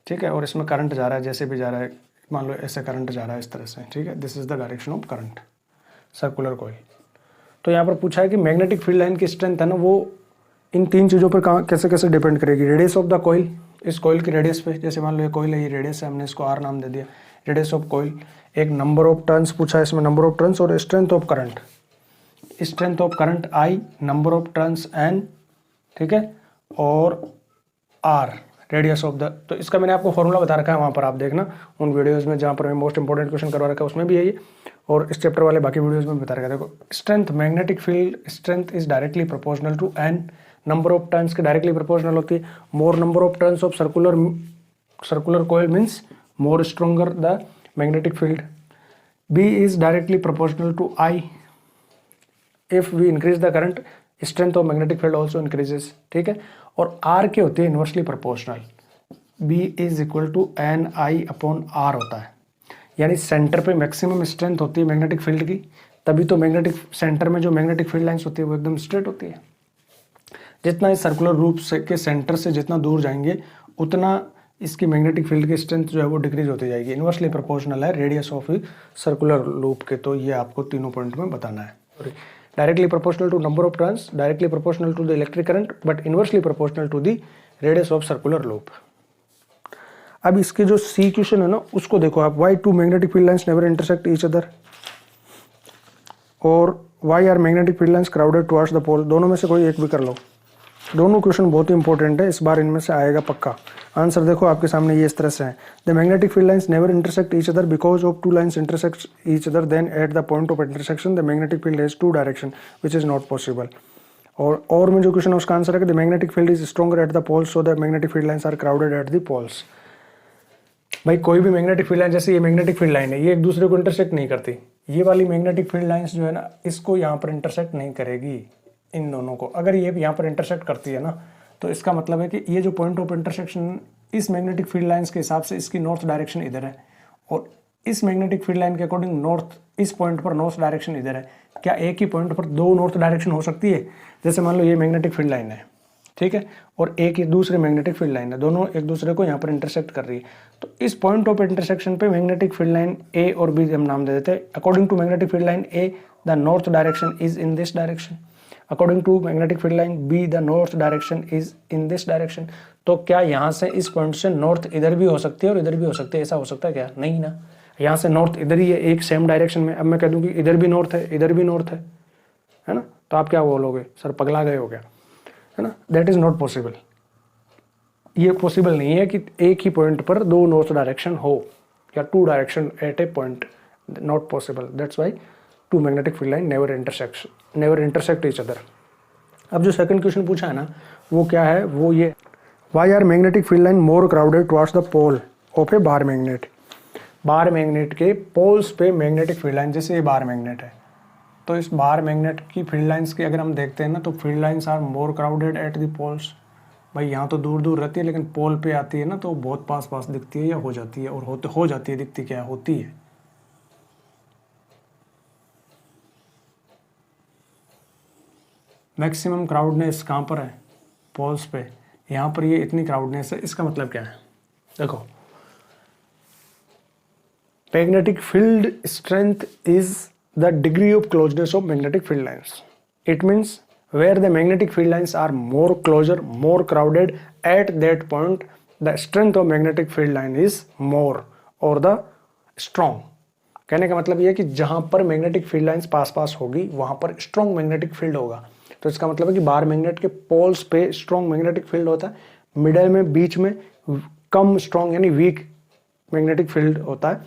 ठीक है, और इसमें करंट जा रहा है, जैसे भी जा रहा है, मान लो ऐसे करंट जा रहा है इस तरह से, ठीक है, this is the direction of current, circular coil. तो यहाँ पर पूछा है कि मैग्नेटिक फील्ड लाइन की स्ट्रेंथ है ना, वो इन तीन चीज़ों पर कैसे कैसे डिपेंड करेगी। रेडियस ऑफ द कॉइल, इस कॉइल की रेडियस पे, जैसे मान लो ये कॉइल है, ये रेडियस है, हमने इसको आर नाम दे दिया, रेडियस ऑफ कॉइल। एक नंबर ऑफ टर्न्स पूछा है इसमें, नंबर ऑफ टर्न्स, और strength of current, strength of current I, number of turns N, ठीक है, और आर रेडियस ऑफ द। तो इसका मैंने आपको फॉर्मूला बता रखा है, वहाँ पर आप देखना उन वीडियोज़ में जहाँ पर मैं मोस्ट इंपॉर्टेंट क्वेश्चन करवा रखा है, उसमें भी है ये, और इस चैप्टर वाले बाकी वीडियोज़ में बता रखा है। देखो strength, magnetic field strength is directly proportional to N, number of turns के डायरेक्टली प्रोपोर्शनल होती है। More number of turns of circular coil means more stronger the magnetic field. B is directly proportional to I, if we increase the current strength of magnetic field also increases, ठीक है। और R के होती है inversely proportional, B is equal to N I upon R होता है, यानी centre पे मैक्सिमम स्ट्रेंथ होती है मैग्नेटिक फील्ड की, तभी तो मैग्नेटिक सेंटर में जो मैग्नेटिक फील्ड लाइंस होती है वो एकदम स्ट्रेट होती है। जितना इस सर्कुलर रूप से के सेंटर से जितना दूर जाएंगे उतना इसकी मैग्नेटिक फील्ड की स्ट्रेंथ जो है वो डिक्रीज होती जाएगी। इन्वर्सली प्रोपोर्शनल है रेडियस ऑफ सर्कुलर लूप के, तो ये आपको तीनों पॉइंट में बताना है। Directly proportional to number of turns, directly proportional to the electric current, but inversely proportional to the radius of circular loop. अब इसके जो सी क्वेश्चन है ना, उसको देखो आप, why two magnetic field lines never intersect each other, और why are magnetic field lines crowded towards the pole. दोनों में से कोई एक भी कर लो, दोनों क्वेश्चन बहुत ही इंपॉर्टेंट है, इस बार इनमें से आएगा पक्का आंसर। देखो आपके सामने ये इस तरह से है, the magnetic field lines never intersect each other because of two lines intersect each other, then at the point of intersection the magnetic field has two direction which is not possible. और में जो question है उसका answer है कि the magnetic field is stronger at the poles, so the magnetic field lines are crowded at the poles. भाई कोई भी मैग्नेटिक फील्ड लाइन, जैसे ये मैग्नेटिक फील्ड लाइन है, ये एक दूसरे को इंटरसेक्ट नहीं करती, ये वाली मैग्नेटिक फील्ड लाइंस जो है ना, इसको यहाँ पर इंटरसेक्ट नहीं करेगी इन दोनों को। अगर ये यहाँ पर इंटरसेक्ट करती है ना, तो इसका मतलब है कि ये जो पॉइंट ऑफ इंटरसेक्शन इस मैग्नेटिक फील्ड लाइंस के हिसाब से इसकी नॉर्थ डायरेक्शन इधर है, और इस मैग्नेटिक फील्ड लाइन के अकॉर्डिंग नॉर्थ, इस पॉइंट पर नॉर्थ डायरेक्शन इधर है। क्या एक ही पॉइंट पर दो नॉर्थ डायरेक्शन हो सकती है? जैसे मान लो ये मैग्नेटिक फील्ड लाइन है, ठीक है, और एक ही दूसरे मैग्नेटिक फील्ड लाइन है, दोनों एक दूसरे को यहाँ पर इंटरसेक्ट कर रही है। तो इस पॉइंट ऑफ इंटरसेक्शन पे मैग्नेटिक फील्ड लाइन ए और बी हम नाम दे देते हैं। According to magnetic field line A the north direction is in this direction, according to magnetic field line B the north direction is in this direction. तो क्या यहाँ से इस पॉइंट से नॉर्थ इधर भी हो सकती है और इधर भी हो सकती है, ऐसा हो सकता है क्या? नहीं ना, यहाँ से नॉर्थ इधर ही है एक सेम डायरेक्शन में। अब मैं कह दूँ कि इधर भी नॉर्थ है, इधर भी नॉर्थ है ना, तो आप क्या बोलोगे? सर पगला गए हो क्या, है ना? That is not possible. ये पॉसिबल नहीं है कि एक ही पॉइंट पर दो नॉर्थ डायरेक्शन हो या two direction at a point, not possible. That's why two magnetic field line never intersect each other. अब जो सेकंड क्वेश्चन पूछा है ना, वो क्या है? वो ये, why are magnetic field line more crowded towards the pole of a bar magnet. Bar magnet के पोल्स पे मैग्नेटिक फील्ड लाइन, जैसे ये बार मैग्नेट है, तो इस बार मैग्नेट की फील्ड लाइंस की अगर हम देखते हैं ना, तो field lines are more crowded at the poles. भाई यहाँ तो दूर दूर रहती है, लेकिन पोल पे आती है ना तो बहुत पास पास दिखती है या हो जाती है, और हो जाती है, दिखती क्या होती है। मैक्सिमम क्राउडनेस कहाँ पर है? पोल्स पे। यहाँ पर ये इतनी क्राउडनेस है, इसका मतलब क्या है? देखो, magnetic field strength is the degree of closeness of magnetic field lines. It means where the magnetic field lines are more closer, more crowded, at that point the strength of magnetic field line is more or the strong. कहने का मतलब ये है कि जहां पर magnetic field lines pass पास होगी वहां पर स्ट्रॉन्ग मैग्नेटिक फील्ड होगा। तो इसका मतलब है कि बार मैग्नेट के पोल्स पे स्ट्रॉन्ग मैग्नेटिक फील्ड होता है, मिडल में बीच में कम स्ट्रॉन्ग यानी वीक मैग्नेटिक फील्ड होता है।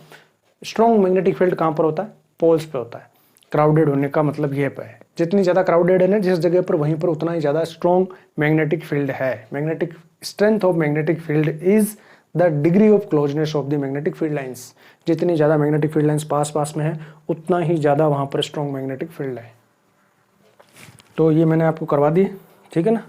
स्ट्रॉन्ग मैग्नेटिक फील्ड कहां पर होता है? पोल्स पे होता है। क्राउडेड होने का मतलब ये पे है, जितनी ज़्यादा क्राउडेड है ना जिस जगह पर, वहीं पर उतना ही ज़्यादा स्ट्रॉन्ग मैग्नेटिक फील्ड है। Magnetic strength of magnetic field is the degree of closeness of the magnetic field lines. जितनी ज़्यादा मैग्नेटिक फील्ड लाइंस पास पास में है, उतना ही ज़्यादा वहाँ पर स्ट्रॉन्ग मैग्नेटिक फील्ड है। तो ये मैंने आपको करवा दिए, ठीक है ना।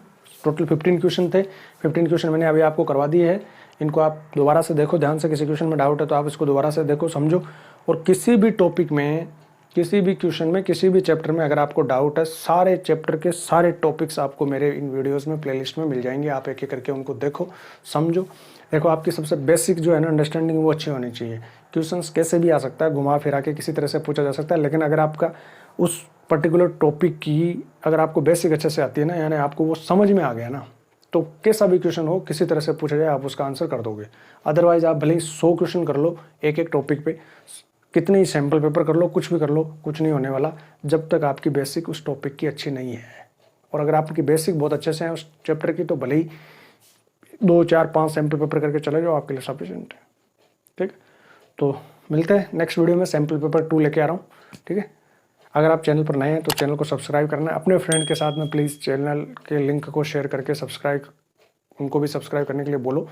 टोटल 15 क्वेश्चन थे, 15 क्वेश्चन मैंने अभी आपको करवा दिए हैं। इनको आप दोबारा से देखो ध्यान से, किसी क्वेश्चन में डाउट है तो आप इसको दोबारा से देखो, समझो। और किसी भी टॉपिक में, किसी भी क्वेश्चन में, किसी भी चैप्टर में अगर आपको डाउट है, सारे चैप्टर के सारे टॉपिक्स आपको मेरे इन वीडियोस में प्लेलिस्ट में मिल जाएंगे। आप एक एक करके उनको देखो, समझो। देखो, आपकी सबसे बेसिक जो है ना अंडरस्टैंडिंग, वो अच्छी होनी चाहिए। क्वेश्चंस कैसे भी आ सकता है, घुमा फिरा के किसी तरह से पूछा जा सकता है, लेकिन अगर आपका उस पर्टिकुलर टॉपिक की अगर आपको बेसिक अच्छे से आती है ना, यानी आपको वो समझ में आ गया ना, तो कैसा भी क्वेश्चन हो, किसी तरह से पूछा जाए, आप उसका आंसर कर दोगे। अदरवाइज आप भले ही 100 क्वेश्चन कर लो एक एक टॉपिक पे, कितने ही सैम्पल पेपर कर लो, कुछ भी कर लो, कुछ नहीं होने वाला जब तक आपकी बेसिक उस टॉपिक की अच्छी नहीं है। और अगर आपकी बेसिक बहुत अच्छे से है उस चैप्टर की, तो भले ही 2, 4, 5 सैम्पल पेपर करके चले जाओ, आपके लिए सफिशिएंट है। ठीक, तो मिलते हैं नेक्स्ट वीडियो में। सैम्पल पेपर 2 लेके आ रहा हूँ, ठीक है। अगर आप चैनल पर नए हैं तो चैनल को सब्सक्राइब करना है। अपने फ्रेंड के साथ में प्लीज़ चैनल के लिंक को शेयर करके उनको भी सब्सक्राइब करने के लिए बोलो।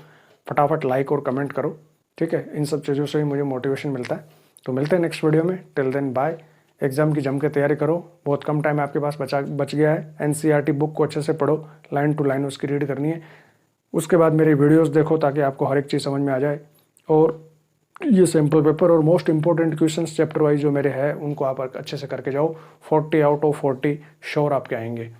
फटाफट लाइक और कमेंट करो, ठीक है। इन सब चीज़ों से ही मुझे मोटिवेशन मिलता है। तो मिलते हैं नेक्स्ट वीडियो में। Till then bye. एग्जाम की जम के तैयारी करो, बहुत कम टाइम आपके पास बच गया है। एनसीईआरटी बुक को अच्छे से पढ़ो, लाइन टू लाइन उसकी रीड करनी है। उसके बाद मेरी वीडियोस देखो ताकि आपको हर एक चीज़ समझ में आ जाए। और ये सैम्पल पेपर और most important questions chapter wise जो मेरे हैं, उनको आप अच्छे से करके जाओ। 40 आउट ऑफ 40 श्योर आपके आएंगे।